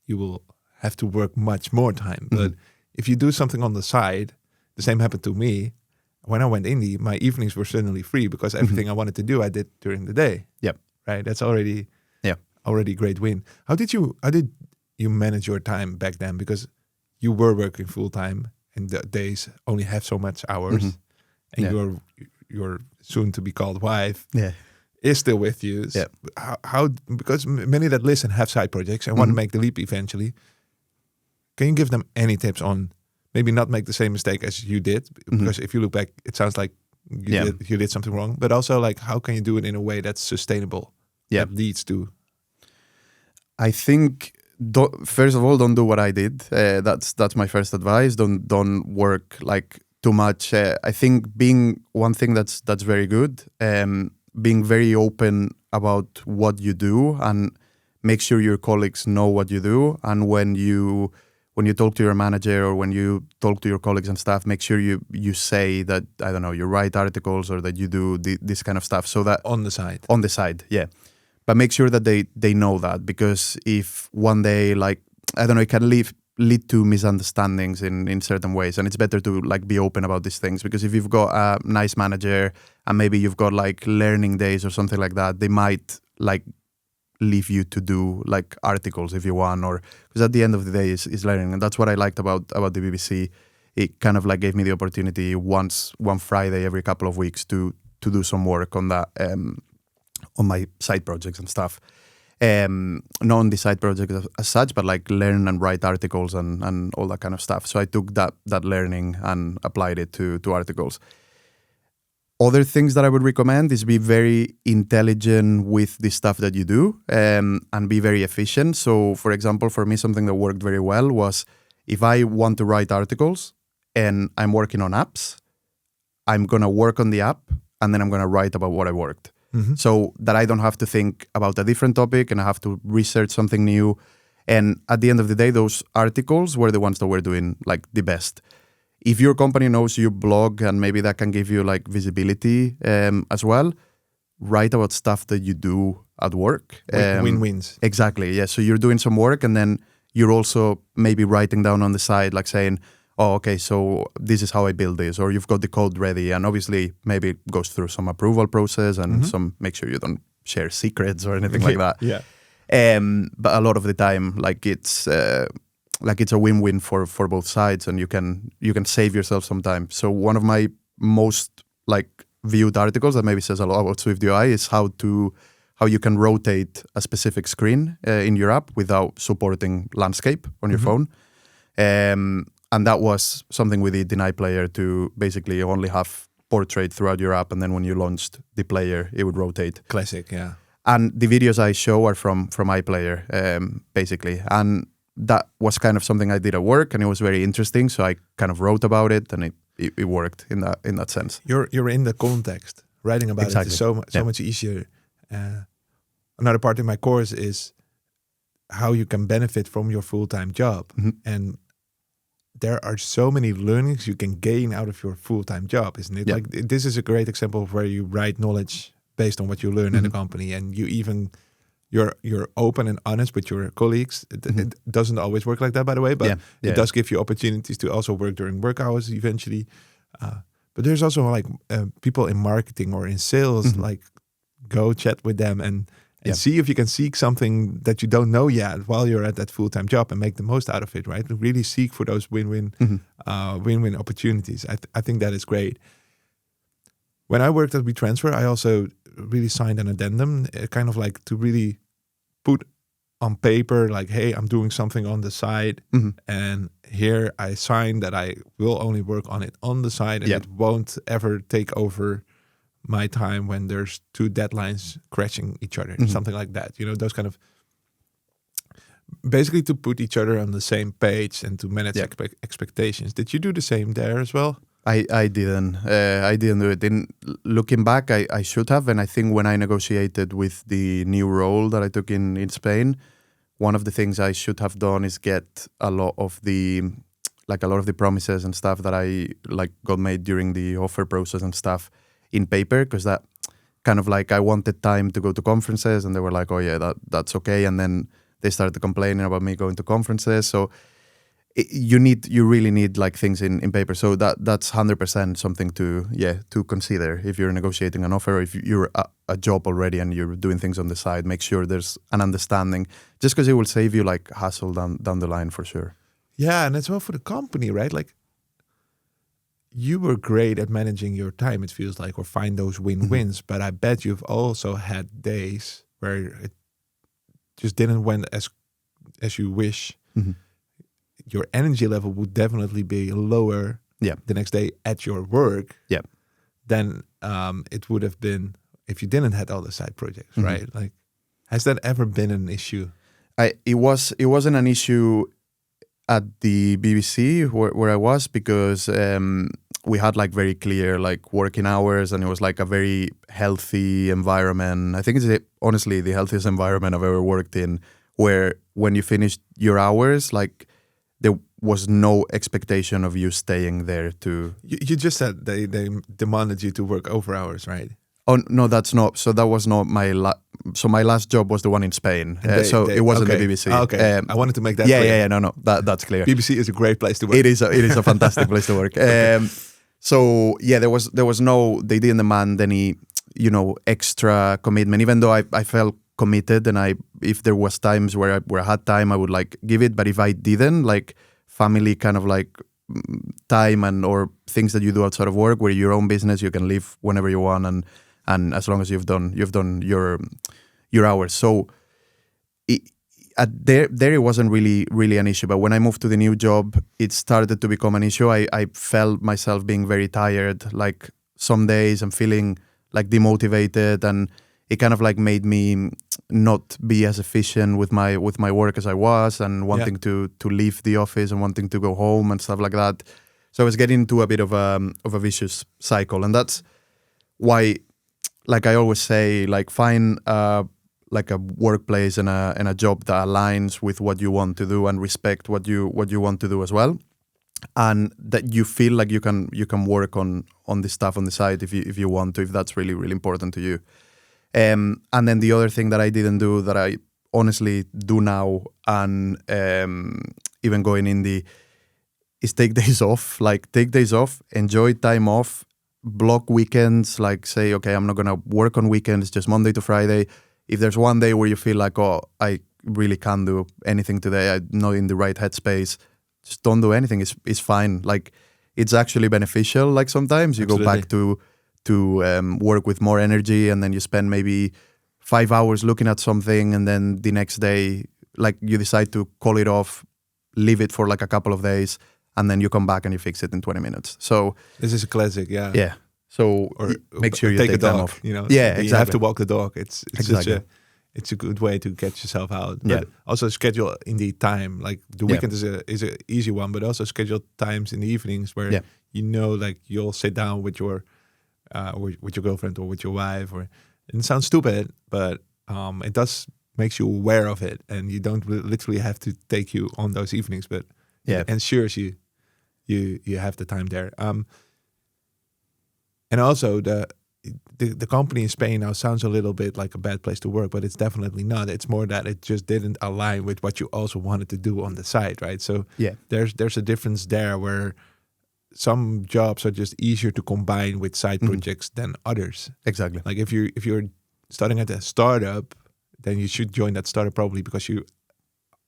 you will have to work much more time. But if you do something on the side, the same happened to me. When I went indie, my evenings were suddenly free because everything I wanted to do, I did during the day. Yep. Right. That's already a great win. How did you manage your time back then? Because you were working full time and the days only have so much hours, and your soon to be called wife is still with you. How because many that listen have side projects and want to make the leap eventually. Can you give them any tips on maybe not make the same mistake as you did? Because if you look back, it sounds like you did something wrong. But also, like, how can you do it in a way that's sustainable? That leads to. I think first of all, don't do what I did. That's my first advice. Don't work like too much. I think being one thing that's very good. Being very open about what you do and make sure your colleagues know what you do. And when you talk to your manager or when you talk to your colleagues and staff, make sure you say that, I don't know, you write articles or that you do this kind of stuff. So that on the side, yeah. But make sure that they know that, because if one day, like, I don't know, it can lead to misunderstandings in certain ways, and it's better to like be open about these things, because if you've got a nice manager and maybe you've got like learning days or something like that, they might like leave you to do like articles if you want, or because at the end of the day is learning. And that's what I liked about the BBC. It kind of like gave me the opportunity one Friday every couple of weeks to do some work on that, on my side projects and stuff. Not on the side project as such, but like learn and write articles and all that kind of stuff. So I took that learning and applied it to articles. Other things that I would recommend is be very intelligent with the stuff that you do, and be very efficient. So for example, for me, something that worked very well was if I want to write articles and I'm working on apps, I'm going to work on the app and then I'm going to write about what I worked. So that I don't have to think about a different topic and I have to research something new. And at the end of the day, those articles were the ones that were doing like the best. If your company knows you blog and maybe that can give you like visibility as well, write about stuff that you do at work. Win-wins. Exactly, yeah. So you're doing some work and then you're also maybe writing down on the side, like saying, oh, okay, so this is how I build this, or you've got the code ready, and obviously maybe it goes through some approval process and some make sure you don't share secrets or anything like that. Yeah. But a lot of the time, like it's a win-win for both sides, and you can save yourself some time. So one of my most like viewed articles that maybe says a lot about Swift UI is how you can rotate a specific screen in your app without supporting landscape on your phone. And that was something we did in iPlayer to basically only have portrait throughout your app, and then when you launched the player, it would rotate. Classic, yeah. And the videos I show are from iPlayer, basically. And that was kind of something I did at work, and it was very interesting. So I kind of wrote about it, and it worked in that sense. You're in the context. Writing about it is so much easier. Another part in my course is how you can benefit from your full-time job. And there are so many learnings you can gain out of your full-time job, isn't it? Like this is a great example of where you write knowledge based on what you learn in the company, and you're open and honest with your colleagues. It doesn't always work like that, by the way, but it does give you opportunities to also work during work hours eventually. But there's also like people in marketing or in sales, like go chat with them and see if you can seek something that you don't know yet while you're at that full-time job and make the most out of it, right? Really seek for those win-win opportunities. I think that is great. When I worked at WeTransfer, I also really signed an addendum, kind of like to really put on paper, like, hey, I'm doing something on the side, and here I sign that I will only work on it on the side, and it won't ever take over my time when there's two deadlines crashing each other, something like that. You know, those kind of basically to put each other on the same page and to manage expectations. Did you do the same there as well? I didn't do it. In looking back, I should have, and I think when I negotiated with the new role that I took in Spain, one of the things I should have done is get a lot of the promises and stuff that I like got made during the offer process and stuff in paper, because that kind of like I wanted time to go to conferences, and they were like, oh yeah, that's okay, and then they started complaining about me going to conferences. So you really need like things in paper. So that's 100% something to consider if you're negotiating an offer, or if you're a job already and you're doing things on the side. Make sure there's an understanding, just because it will save you like hassle down the line for sure. Yeah, and it's well for the company, right? Like you were great at managing your time, it feels like, or find those win-wins. But I bet you've also had days where it just didn't went as you wish. Mhm. Your energy level would definitely be lower Yeah. the next day at your work Yeah. than it would have been if you didn't had all the side projects, Mhm. right? Like, has that ever been an issue? It wasn't an issue at the BBC where I was, because we had like very clear like working hours, and it was like a very healthy environment. I think it's honestly the healthiest environment I've ever worked in, where when you finished your hours, like there was no expectation of you staying there to. You just said they demanded you to work over hours, right? Oh no, that's not. So that was not my so my last job was the one in Spain. It wasn't okay. the BBC. Okay, I wanted to make that yeah, clear. yeah, no, that's clear. BBC is a great place to work. It is a fantastic place to work. So yeah, there was no, they didn't demand any, extra commitment. Even though I felt committed, and if there was times where I had time, I would like give it. But if I didn't, like family kind of like time or things that you do outside of work, where your own business, you can leave whenever you want, and as long as you've done your hours. So there it wasn't really an issue. But when I moved to the new job, it started to become an issue. I felt myself being very tired. Like some days I'm feeling like demotivated, and it kind of like made me not be as efficient with my work as I was, and wanting to leave the office and wanting to go home and stuff like that. So I was getting into a bit of a vicious cycle, and that's why, like I always say, like find like a workplace and a job that aligns with what you want to do, and respect what you want to do as well, and that you feel like you can work on this stuff on the side if you want to, if that's really important to you. And then the other thing that I didn't do, that I honestly do now, and even going indie, is take days off. Like take days off, enjoy time off, block weekends. Like say, okay, I'm not gonna work on weekends, just Monday to Friday. If there's one day where you feel like, oh, I really can't do anything today, I'm not in the right headspace, just don't do anything. It's fine. Like it's actually beneficial. Like sometimes you Absolutely. go back to work with more energy, and then you spend maybe 5 hours looking at something, and then the next day, like you decide to call it off, leave it for like a couple of days, and then you come back and you fix it in 20 minutes. So This is a classic, yeah. yeah. So make sure you take a time dog, off. Yeah, exactly. You have to walk the dog. It's Exactly. it's a good way to get yourself out. Yeah. But also schedule indeed time. Like the weekend is a easy one, but also schedule times in the evenings where like you'll sit down with your girlfriend or with your wife, and it sounds stupid, but it does makes you aware of it, and you don't literally have to take you on those evenings, but it ensures you have the time there. And also the company in Spain now sounds a little bit like a bad place to work, but it's definitely not. It's more that it just didn't align with what you also wanted to do on the side, right? So there's a difference there, where some jobs are just easier to combine with side projects than others. Exactly. Like if you're starting at a startup, then you should join that startup probably because you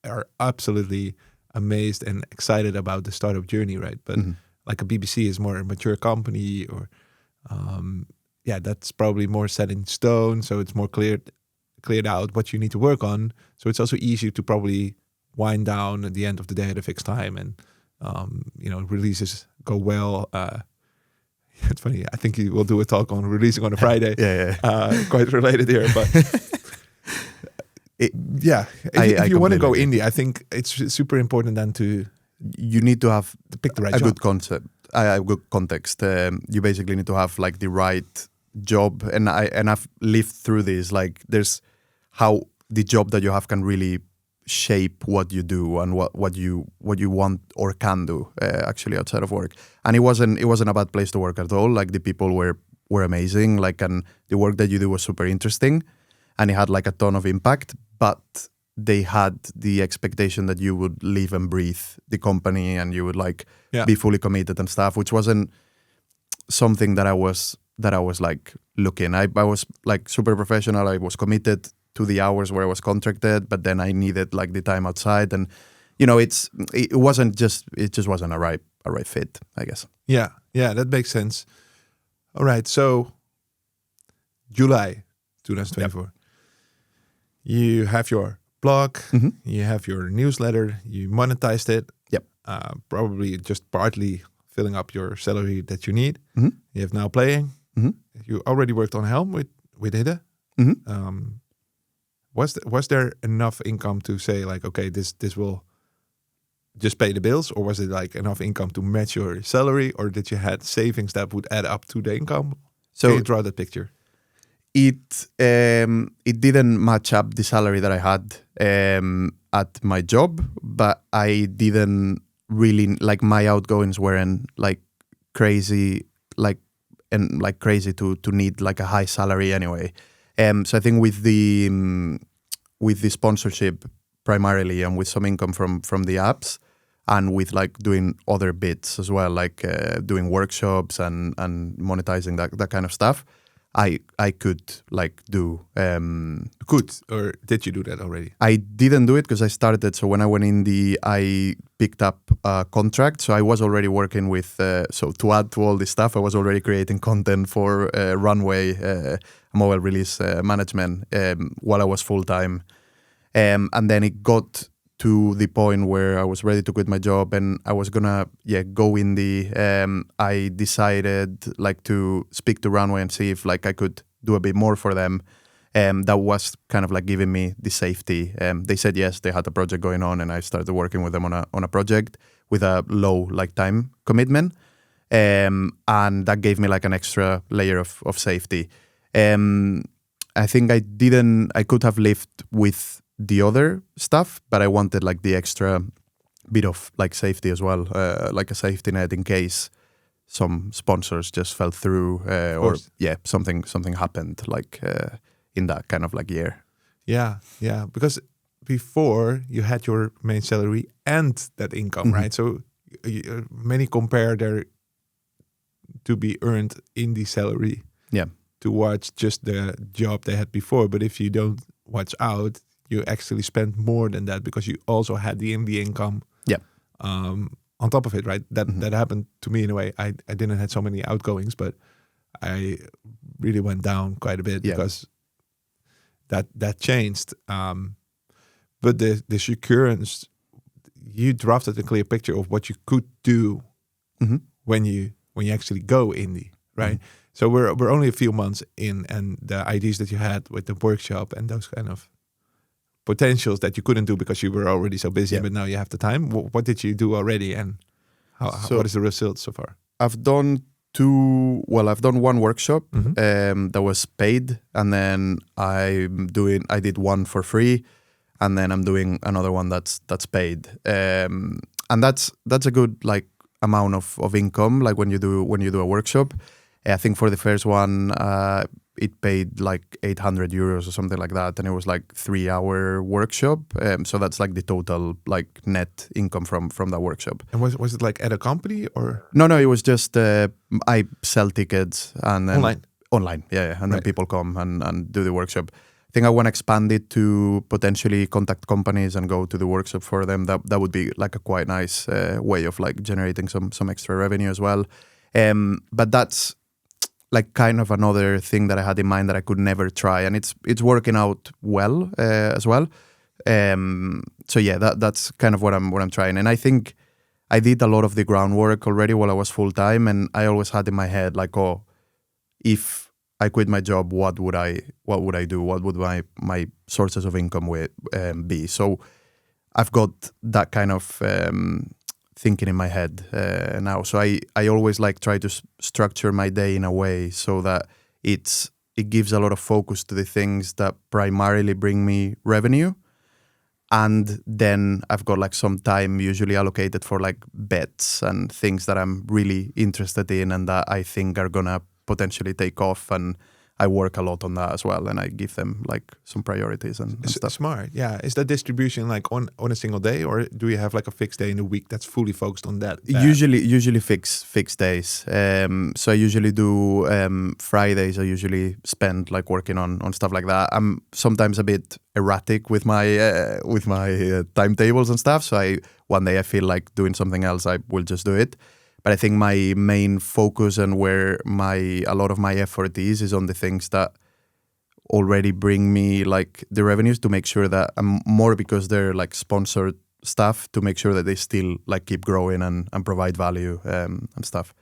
are absolutely amazed and excited about the startup journey, right? But like a BBC is more a mature company, or that's probably more set in stone. So it's more cleared out what you need to work on. So it's also easier to probably wind down at the end of the day at a fixed time, and releases go well. It's funny. I think you will do a talk on releasing on a Friday. Quite related here, but if you want to go indie, I think it's super important then you need to have pick the right a job. good concept, a good context. You basically need to have like the right job, and I've lived through this. Like there's how the job that you have can really shape what you do and what you want or can do actually outside of work. And it wasn't a bad place to work at all. Like the people were amazing. Like, and the work that you do was super interesting, and it had like a ton of impact. But they had the expectation that you would live and breathe the company, and you would like be fully committed and stuff, which wasn't something that I was like looking. I was like super professional. I was committed to the hours where I was contracted, but then I needed like the time outside, and it just wasn't right fit, I guess. Yeah, that makes sense. All right, so July 2024. Yep. You have your blog, Mm-hmm. you have your newsletter, you monetized it. Yep. Probably just partly filling up your salary that you need. Mm-hmm. You have NowPlaying. Mm-hmm. You already worked on Helm with Hidde. Mm-hmm. Was there enough income to say like, okay, this will just pay the bills, or was it like enough income to match your salary, or did you had savings that would add up to the income? So can you draw that picture? it didn't match up the salary that I had at my job, but I didn't really like my outgoings weren't like crazy, like crazy to need like a high salary anyway. So I think with the sponsorship primarily, and with some income from the apps, and with like doing other bits as well, like doing workshops and monetizing that kind of stuff, I could like do. Or did you do that already? I didn't do it because I started. So when I went in I picked up a contract. So I was already working with. So to add to all this stuff, I was already creating content for Runway, mobile release management, while I was full time. And then it got to the point where I was ready to quit my job and I was gonna go indie. I decided like to speak to Runway and see if like I could do a bit more for them. That was kind of like giving me the safety. They said yes, they had a project going on, and I started working with them on a project with a low like time commitment, and that gave me like an extra layer of safety. I think I could have lived with the other stuff, but I wanted like the extra bit of like safety as well, like a safety net in case some sponsors just fell through, or something happened like in that kind of like year. Yeah, because before you had your main salary and that income, Mm-hmm. right? So many compare their to be earned in the salary towards just the job they had before. But if you don't watch out, you actually spend more than that because you also had the income on top of it, right? That happened to me in a way. I didn't have so many outgoings, but I really went down quite a bit because that changed. But the securance, you drafted a clear picture of what you could do when you actually go indie, right? Mm-hmm. So we're only a few months in, and the ideas that you had with the workshop and those kind of potentials that you couldn't do because you were already so busy, but now you have the time. What did you do already, and what is the result so far? I've done one workshop that was paid, and then I did one for free, and then I'm doing another one that's paid, and that's a good like amount of income. Like when you do a workshop, I think for the first one it paid like 800 euros or something like that, and it was like 3-hour workshop. So that's like the total like net income from that workshop. And was it like at a company or? No, it was just I sell tickets and then online, and then people come and do the workshop. I think I want to expand it to potentially contact companies and go to the workshop for them. That would be like a quite nice way of like generating some extra revenue as well. But that's like kind of another thing that I had in mind that I could never try, and it's working out well as well. So that's kind of what I'm trying, and I think I did a lot of the groundwork already while I was full time, and I always had in my head like, oh, if I quit my job, what would I do? What would my sources of income be? So I've got that kind of thinking in my head now. So I always like try to structure my day in a way so that it gives a lot of focus to the things that primarily bring me revenue. And then I've got like some time usually allocated for like bets and things that I'm really interested in and that I think are gonna potentially take off and I work a lot on that as well, and I give them like some priorities and stuff. Smart, yeah. Is that distribution like on a single day, or do you have like a fixed day in the week that's fully focused on that? Usually fixed days. So I usually do Fridays. I usually spend like working on stuff like that. I'm sometimes a bit erratic with my timetables and stuff. So one day I feel like doing something else, I will just do it. But I think my main focus and where a lot of my effort is on the things that already bring me like the revenues, to make sure that I'm more, because they're like sponsored stuff, to make sure that they still like keep growing and provide value and stuff.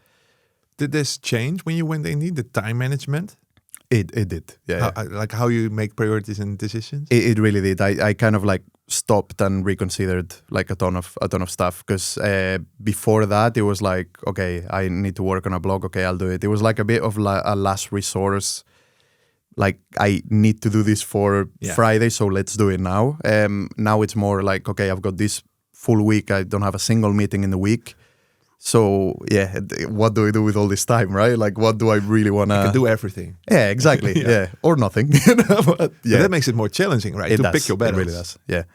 Did this change when you went indie, the time management? It did, yeah. Like how you make priorities and decisions? It really did. I kind of like stopped and reconsidered like a ton of stuff, because before that it was like, okay, I need to work on a blog, okay, I'll do it. It was like a bit of a last resource, like I need to do this for Friday, so let's do it now. Now it's more like, okay, I've got this full week, I don't have a single meeting in the week. So yeah, what do I do with all this time, right? Like, what do I really want to... You can do everything. Yeah, exactly. yeah. Or nothing. But that makes it more challenging, right? It to pick your battles. It really does, yeah.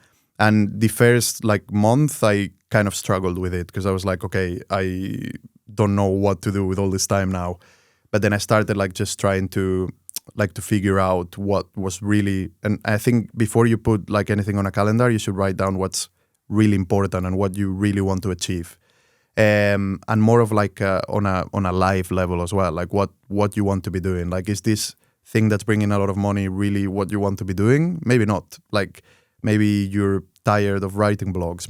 And the first like month, I kind of struggled with it, because I was like, okay, I don't know what to do with all this time now. But then I started like just trying to figure out what was really... And I think before you put like anything on a calendar, you should write down what's really important and what you really want to achieve. And more of like on a live level as well, like what you want to be doing. Like, is this thing that's bringing a lot of money really what you want to be doing? Maybe not. Like, maybe you're tired of writing blogs.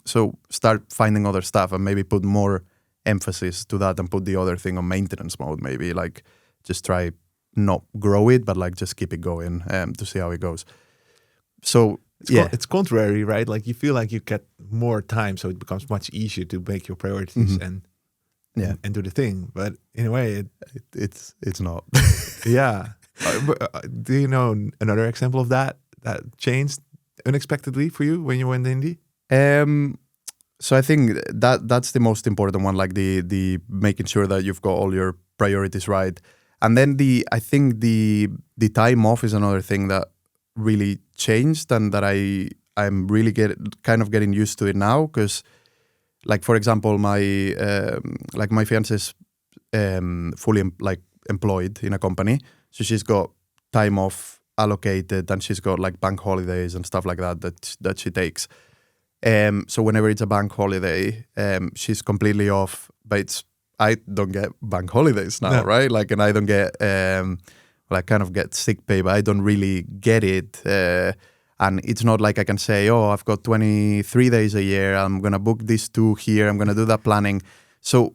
So start finding other stuff and maybe put more emphasis to that and put the other thing on maintenance mode. Maybe like just try not grow it, but like just keep it going to see how it goes. So it's contrary, right? Like you feel like you get more time, so it becomes much easier to make your priorities and do the thing. But in a way, it's not. Yeah. Do you know another example of that changed unexpectedly for you when you went indie? So I think that's the most important one, like the making sure that you've got all your priorities right. And then I think the time off is another thing that really changed, and that I'm really getting used to it now, because like, for example, my fiance is fully employed in a company, so she's got time off allocated, and she's got like bank holidays and stuff like that she takes. So whenever it's a bank holiday, she's completely off, but I don't get bank holidays now, right? Like, and I don't get I kind of get sick pay, but I don't really get it. And it's not like I can say, oh, I've got 23 days a year, I'm going to book these 2 here, I'm going to do that planning. So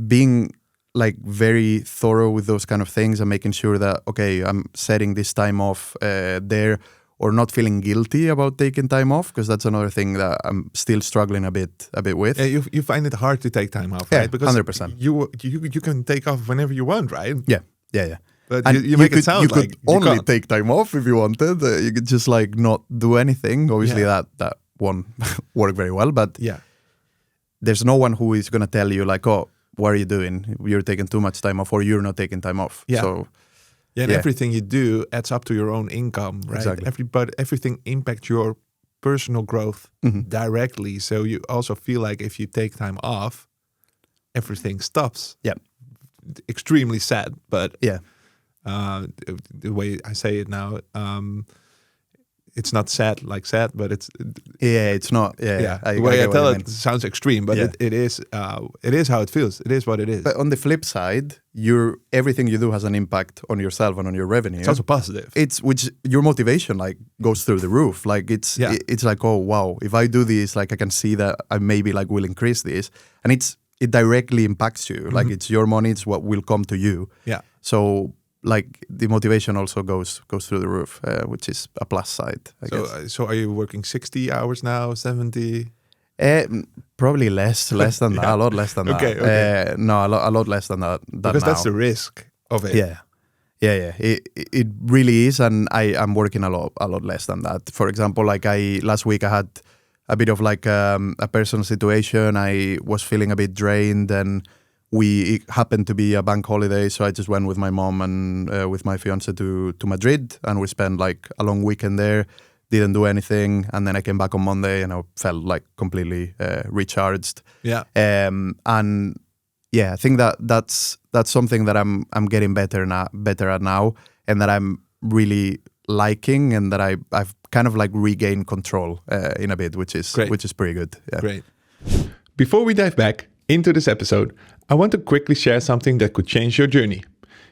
being like very thorough with those kind of things and making sure that, okay, I'm setting this time off there, or not feeling guilty about taking time off, because that's another thing that I'm still struggling a bit with. Yeah, you find it hard to take time off, right? Because 100%. You can take off whenever you want, right? Yeah. But you make it sound like you could only take time off if you wanted. You could just like not do anything. Obviously, that won't work very well. But there's no one who is going to tell you like, oh, what are you doing? You're taking too much time off, or you're not taking time off. Yeah. So, everything you do adds up to your own income, right? Exactly. Everything impacts your personal growth directly. So you also feel like if you take time off, everything stops. Yeah. Extremely sad, but the way I say it now, it's not sad, but it's it's not. The way I tell it sounds extreme, but it is how it feels. It is what it is. But on the flip side, everything you do has an impact on yourself and on your revenue. It's also positive. Which your motivation like goes through the roof. Like it's like, oh wow, if I do this, like I can see that I maybe like will increase this, and it directly impacts you. Like it's your money, it's what will come to you. Yeah. So like the motivation also goes through the roof, which is a plus side, I guess. So are you working 60 hours now, 70? Probably less than that, a lot less than that. Okay. No, a lot less than that because now. That's the risk of it. Yeah. It really is, and I'm working a lot less than that. For example, like last week I had a bit of like a personal situation. I was feeling a bit drained and it happened to be a bank holiday, so I just went with my mom and with my fiance to Madrid, and we spent like a long weekend there. Didn't do anything, and then I came back on Monday, and I felt like completely recharged. Yeah. And yeah, I think that's something that I'm getting better at now, and that I'm really liking, and that I've kind of like regained control in a bit, which is pretty good. Yeah. Great. Before we dive back into this episode, I want to quickly share something that could change your journey.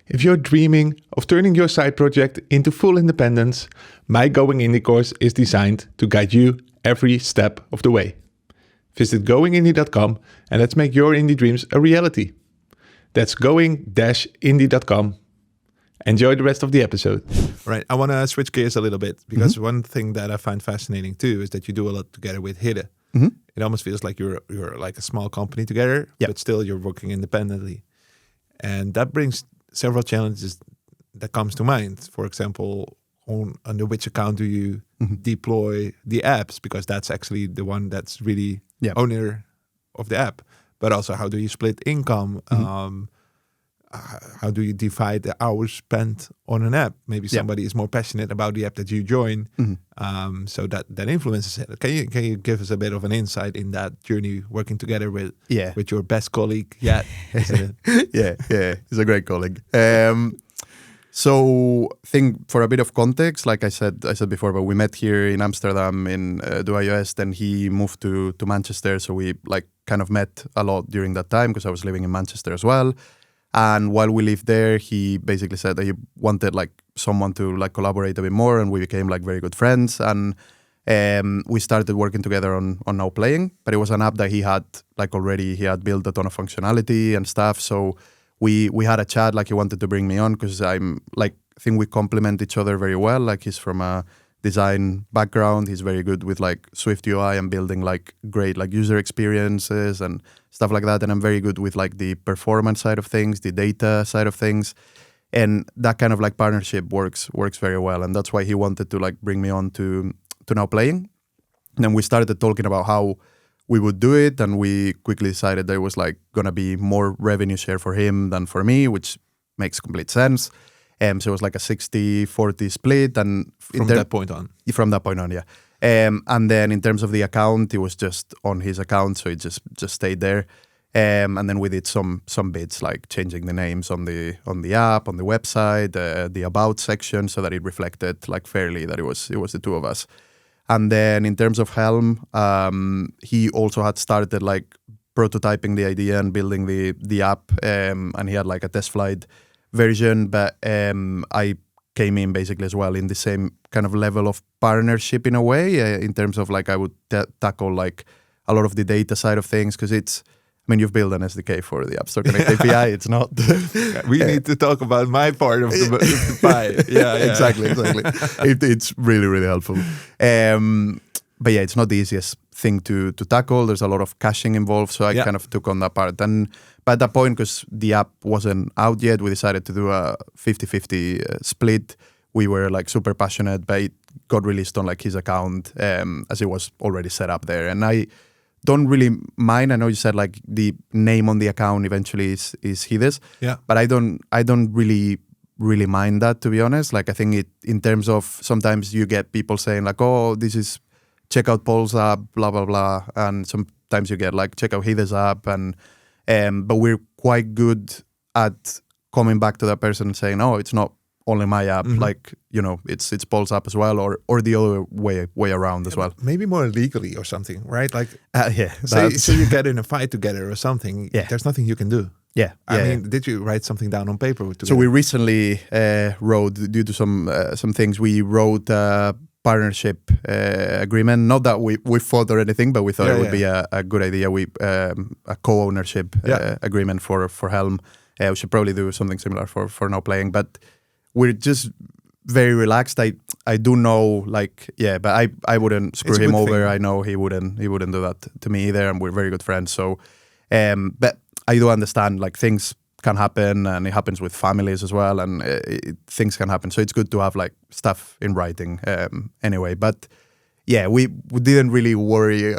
If you're dreaming of turning your side project into full independence, my Going Indie course is designed to guide you every step of the way. Visit goingindie.com and let's make your indie dreams a reality. That's going-indie.com. Enjoy the rest of the episode. Right, I want to switch gears a little bit, because one thing that I find fascinating too is that you do a lot together with Hidde. It almost feels like you're like a small company together, but still you're working independently. And that brings several challenges that comes to mind. For example, under which account do you deploy the apps? Because that's actually the one that's really owner of the app. But also, how do you split income? How do you divide the hours spent on an app? Maybe somebody is more passionate about the app that you join, so that influences it. Can you give us a bit of an insight in that journey working together with your best colleague? Yeah, he's a great colleague. So I think for a bit of context, like I said before, but we met here in Amsterdam in do iOS. Then he moved to Manchester, so we like kind of met a lot during that time, because I was living in Manchester as well. And while we lived there, he basically said that he wanted like someone to like collaborate a bit more, and we became like very good friends. And we started working together on NowPlaying, but it was an app that he had like already. He had built a ton of functionality and stuff. So we had a chat. Like he wanted to bring me on, because I think we complement each other very well. Like he's from a design background. He's very good with like Swift UI and building like great like user experiences and stuff like that. And I'm very good with like the performance side of things, the data side of things. And that kind of like partnership works very well. And that's why he wanted to like bring me on to NowPlaying. And then we started talking about how we would do it. And we quickly decided there was like going to be more revenue share for him than for me, which makes complete sense. So it was like a 60-40 split. And from that point on, yeah. And then in terms of the account, it was just on his account, so it just stayed there. And then we did some bits like changing the names on the app, on the website, the about section, so that it reflected like fairly that it was the two of us. And then in terms of Helm, he also had started like prototyping the idea and building the app, and he had like a test flight version, but I came in basically as well in the same kind of level of partnership in a way, in terms of like I would tackle like a lot of the data side of things, because you've built an SDK for the App Store Connect API. It's not. We need to talk about my part of the pie. Yeah, exactly. It's really, really helpful. But yeah, it's not the easiest thing to tackle. There's a lot of caching involved, so I kind of took on that part. And by that point, because the app wasn't out yet, we decided to do a 50-50 split. We were like super passionate, but it got released on like his account, as it was already set up there. And I don't really mind. I know you said like the name on the account eventually is Hidde's, but I don't really mind that, to be honest. Like I think it, in terms of, sometimes you get people saying like, oh, this is check out Pol's app, blah blah blah, and sometimes you get like check out Hidde's app, and but we're quite good at coming back to that person and saying, no, it's not only my app, like, you know, it's Pol's app as well, or the other way around as well. Maybe more legally or something, right? Like, so you get in a fight together or something. There's nothing you can do. I mean, did you write something down on paper together? So we recently wrote, due to some things, we wrote a partnership agreement. Not that we fought or anything, but we thought it would be a good idea. We a co-ownership agreement for Helm. We should probably do something similar for NowPlaying, but we're just very relaxed. I do know, like, but I wouldn't screw him over. I know he wouldn't do that to me either, and we're very good friends. So, but I do understand, like, things can happen, and it happens with families as well, and things can happen. So it's good to have like stuff in writing anyway. But yeah, we didn't really worry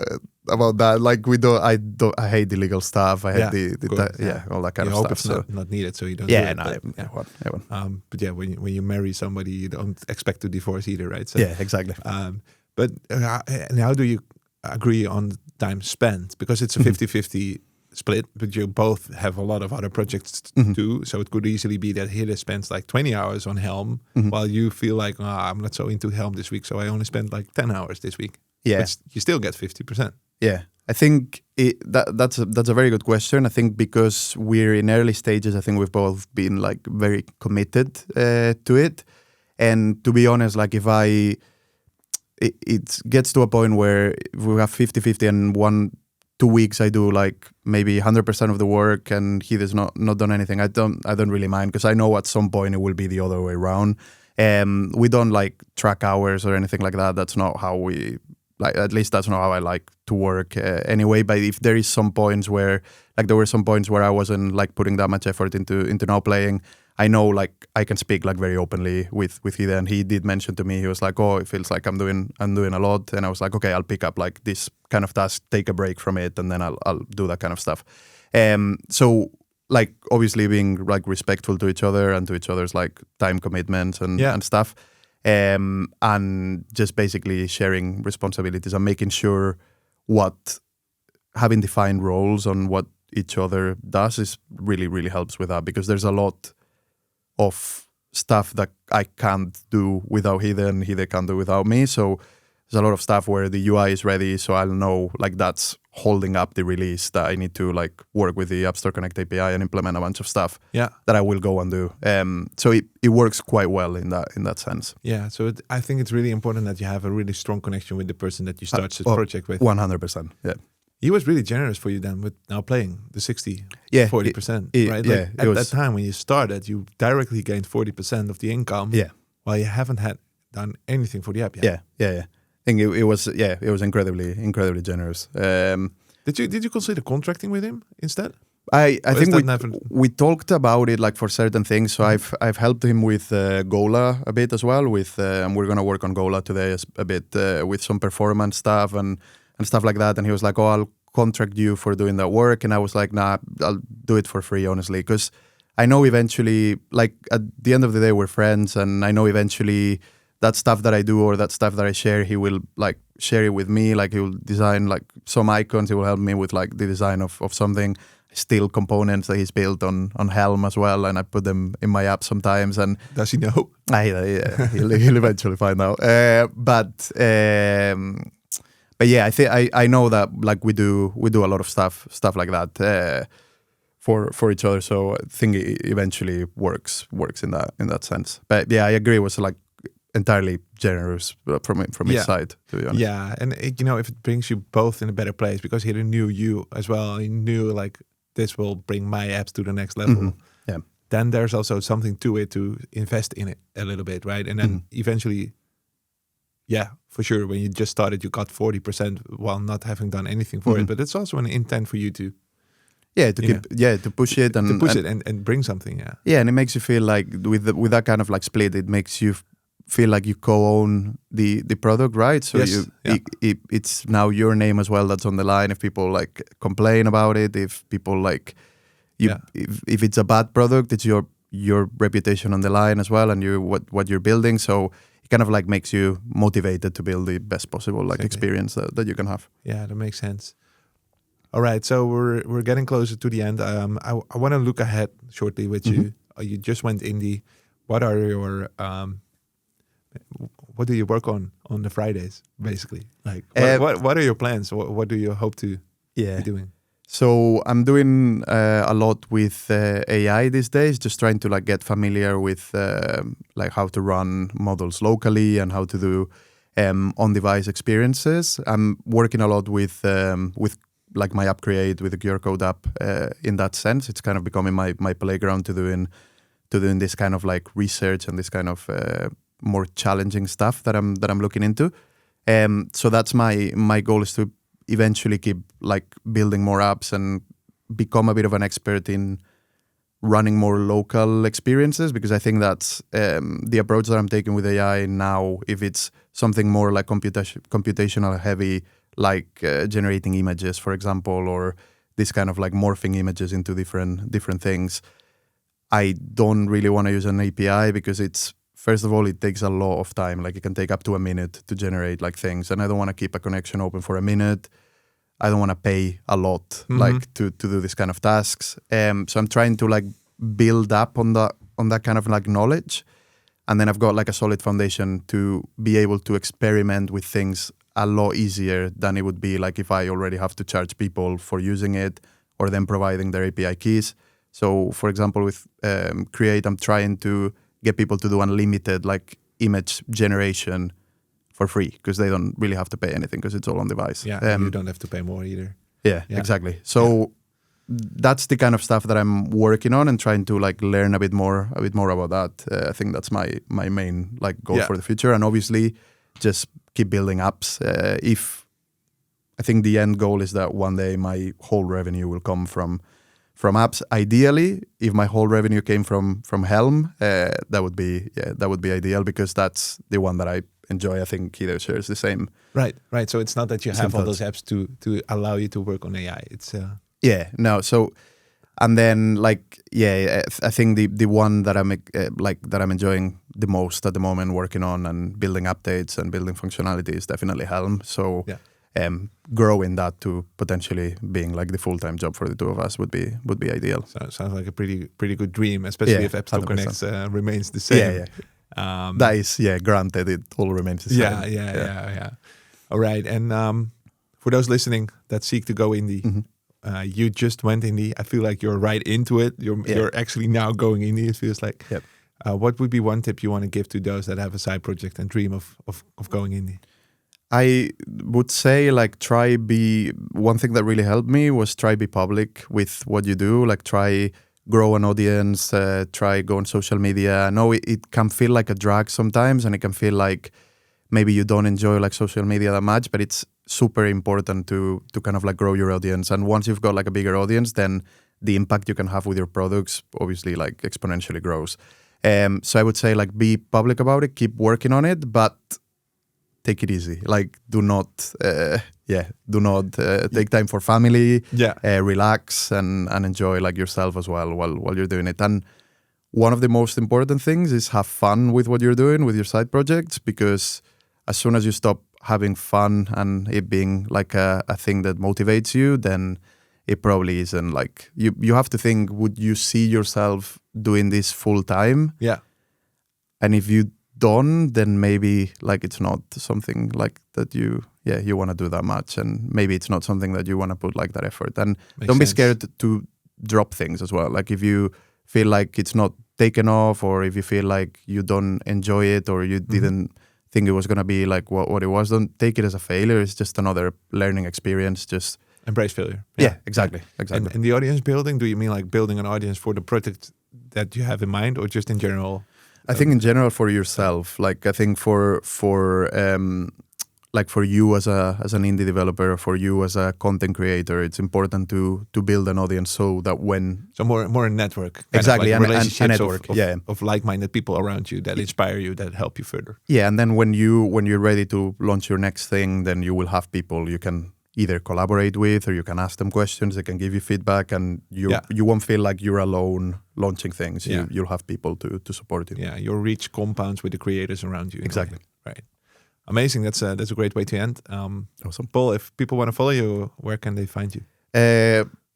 about that. Like I hate the legal stuff. I hate all that kind you of hope stuff. it's So not needed, so you don't. yeah, do it, no, but, everyone. But yeah, when you marry somebody, you don't expect to divorce either, right? So, yeah, exactly. But and how do you agree on the time spent? Because it's a 50-50 split, but you both have a lot of other projects too. So it could easily be that Hidde spends like 20 hours on Helm, while you feel like, I'm not so into Helm this week, so I only spend like 10 hours this week. Yeah. But you still get 50%. Yeah. I think that's a very good question. I think because we're in early stages, I think we've both been like very committed to it. And to be honest, like if it gets to a point where we have 50-50 and 1-2 weeks I do like maybe 100% of the work and he has not done anything, I don't really mind, because I know at some point it will be the other way around. We don't like track hours or anything like that. That's not how we like, at least that's not how I like to work anyway. But if there is some points where, like there were some points where I wasn't like putting that much effort into now playing, I know like I can speak like very openly with Hidde, and he did mention to me, he was like, oh, it feels like I'm doing a lot, and I was like, okay, I'll pick up like this kind of task, take a break from it, and then I'll do that kind of stuff. So like obviously being like respectful to each other and to each other's like time commitments and stuff. And just basically sharing responsibilities and making sure having defined roles on what each other does is really helps with that, because there's a lot of stuff that I can't do without Hidde and Hidde can't do without me. So there's a lot of stuff where the UI is ready, so I'll know like that's holding up the release, that I need to like work with the App Store Connect API and implement a bunch of stuff that I will go and do. So it works quite well in that sense. Yeah, so I think it's really important that you have a really strong connection with the person that you start the project with. 100%, yeah. He was really generous for you then with now playing the 40%, right? Yeah, like at that time when you started, you directly gained 40% of the income. Yeah, while you haven't done anything for the app yet. Yeah. I think it was incredibly generous. Did you consider contracting with him instead? I think we talked about it like for certain things. So I've helped him with Gola a bit as well. And we're gonna work on Gola today a bit with some performance stuff and stuff like that. And he was like, "Oh, I'll contract you for doing that work." And I was like, "Nah, I'll do it for free, honestly, because I know eventually, like at the end of the day, we're friends, and I know eventually that stuff that I do or that stuff that I share, he will like share it with me. Like he will design like some icons. He will help me with like the design of something." Still components that he's built on Helm as well, and I put them in my app sometimes. And does he know? Yeah, he'll eventually find out. But yeah, I know that like we do a lot of stuff like that for each other. So I think it eventually works in that sense. But yeah, I agree. It was like entirely generous from his side, to be honest. Yeah, and if it brings you both in a better place, because he knew you as well, he knew like, this will bring my apps to the next level. Mm-hmm. Yeah. Then there's also something to it to invest in it a little bit, right? And then eventually, yeah, for sure, when you just started, you got 40% while not having done anything for it. But it's also an intent for you to, to push it and bring something. Yeah, and it makes you feel like with that kind of like split, it makes you feel like you co-own the product, right? So it's now your name as well that's on the line. If people like complain about it, if people like if it's a bad product, it's your reputation on the line as well, and what you're building. So it kind of like makes you motivated to build the best possible like experience that you can have. Yeah, that makes sense. All right, so we're getting closer to the end. I want to look ahead shortly with you. You just went indie. What are your what do you work on the Fridays, basically? Like, what are your plans? What do you hope to be doing? So I'm doing a lot with AI these days, just trying to like get familiar with like how to run models locally and how to do on-device experiences. I'm working a lot with like my app create with the QR code app. In that sense, it's kind of becoming my playground to doing this kind of like research and this kind of more challenging stuff that I'm looking into. So that's my goal, is to eventually keep like building more apps and become a bit of an expert in running more local experiences, because I think that's the approach that I'm taking with AI now. If it's something more like computational heavy, like generating images, for example, or this kind of like morphing images into different things. I don't really want to use an API because it's, first of all, it takes a lot of time. Like it can take up to a minute to generate like things, and I don't want to keep a connection open for a minute. I don't want to pay a lot like to do this kind of tasks. So I'm trying to like build up on that kind of like knowledge, and then I've got like a solid foundation to be able to experiment with things a lot easier than it would be like if I already have to charge people for using it or them providing their API keys. So for example, with Create, I'm trying to get people to do unlimited like image generation for free because they don't really have to pay anything because it's all on device. Yeah, you don't have to pay more either. Yeah, exactly. So that's the kind of stuff that I'm working on and trying to like learn a bit more about that. I think that's my main like goal for the future, and obviously just keep building apps. If I think the end goal is that one day my whole revenue will come from apps. Ideally, if my whole revenue came from Helm, that would be ideal because that's the one that I enjoy. I think Kido shares the same. Right. So it's not that you have all those apps to allow you to work on AI. It's So, and then like I think the one that I'm enjoying the most at the moment, working on and building updates and building functionality, is definitely Helm. So. Growing that to potentially being like the full-time job for the two of us would be ideal. So sounds like a pretty good dream, especially if App Store 100%. Connect remains the same. That is granted, it all remains the same. Yeah. All right, and for those listening that seek to go indie, you just went indie. I feel like you're right into it. You're actually now going indie. It feels like. Yep. What would be one tip you want to give to those that have a side project and dream of going indie? I would say like one thing that really helped me was try be public with what you do, like try grow an audience, try go on social media. I know it can feel like a drag sometimes, and it can feel like maybe you don't enjoy like social media that much, but it's super important to kind of like grow your audience. And once you've got like a bigger audience, then the impact you can have with your products obviously like exponentially grows. So I would say like be public about it, keep working on it, but take it easy. Like do not take time for family. Relax and enjoy like yourself as well while you're doing it. And one of the most important things is have fun with what you're doing with your side projects, because as soon as you stop having fun and it being like a thing that motivates you, then it probably isn't like you have to think, would you see yourself doing this full time? Yeah. And if you don't, then maybe like it's not something like that you want to do that much, and maybe it's not something that you want to put like that effort. And don't be scared to drop things as well. Like if you feel like it's not taken off, or if you feel like you don't enjoy it, or you didn't think it was going to be like what it was, don't take it as a failure. It's just another learning experience. Just embrace failure. Yeah, exactly. And the audience building, do you mean like building an audience for the project that you have in mind, or just in general? I think in general for yourself. Like I think for you as an indie developer, for you as a content creator, it's important to build an audience so that more a network. Exactly, like relationships a network. Of like-minded people around you that inspire you, that help you further. Yeah, and then when you're ready to launch your next thing, then you will have people you can either collaborate with, or you can ask them questions. They can give you feedback, and you won't feel like you're alone launching things. You'll have people to support you. Yeah, your reach compounds with the creators around you. Exactly. Right. Amazing. That's a great way to end. Awesome. Paul, if people want to follow you, where can they find you?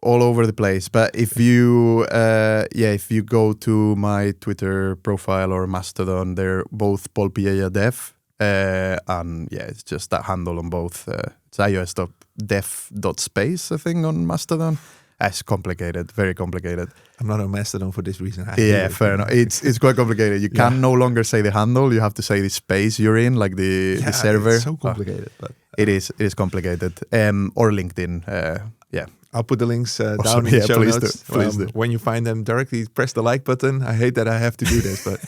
All over the place. But if you go to my Twitter profile or Mastodon, they're both Pol Piella Dev. And it's just that handle on both. It's ios.dev.space, I think, on Mastodon. It's complicated, very complicated. I'm not on Mastodon for this reason. Fair enough. It's quite complicated. You can no longer say the handle. You have to say the space you're in, like the server. It's so complicated. But it is complicated. Or LinkedIn. I'll put the links down in the show notes. Please do. When you find them directly, press the like button. I hate that I have to do this, but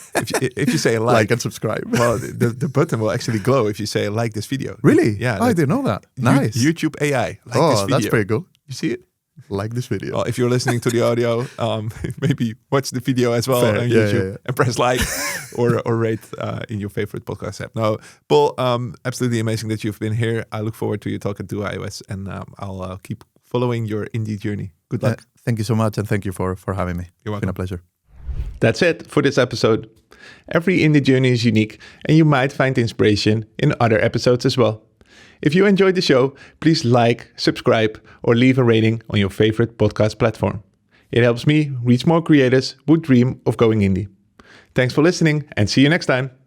if you say like and subscribe, well, the button will actually glow if you say like this video. Really? Yeah. I didn't know that. Nice. YouTube AI. Like this video. That's pretty cool. You see it? like this video. Well, if you're listening to the audio, maybe watch the video as well on YouTube and press like or rate in your favorite podcast app. No, Pol, absolutely amazing that you've been here. I look forward to you talking to iOS, and I'll keep following your indie journey. Good luck. Thank you so much, and thank you for having me. You're welcome. It's been a pleasure. That's it for this episode. Every indie journey is unique, and you might find inspiration in other episodes as well. If you enjoyed the show, please like, subscribe, or leave a rating on your favorite podcast platform. It helps me reach more creators who dream of going indie. Thanks for listening, and see you next time.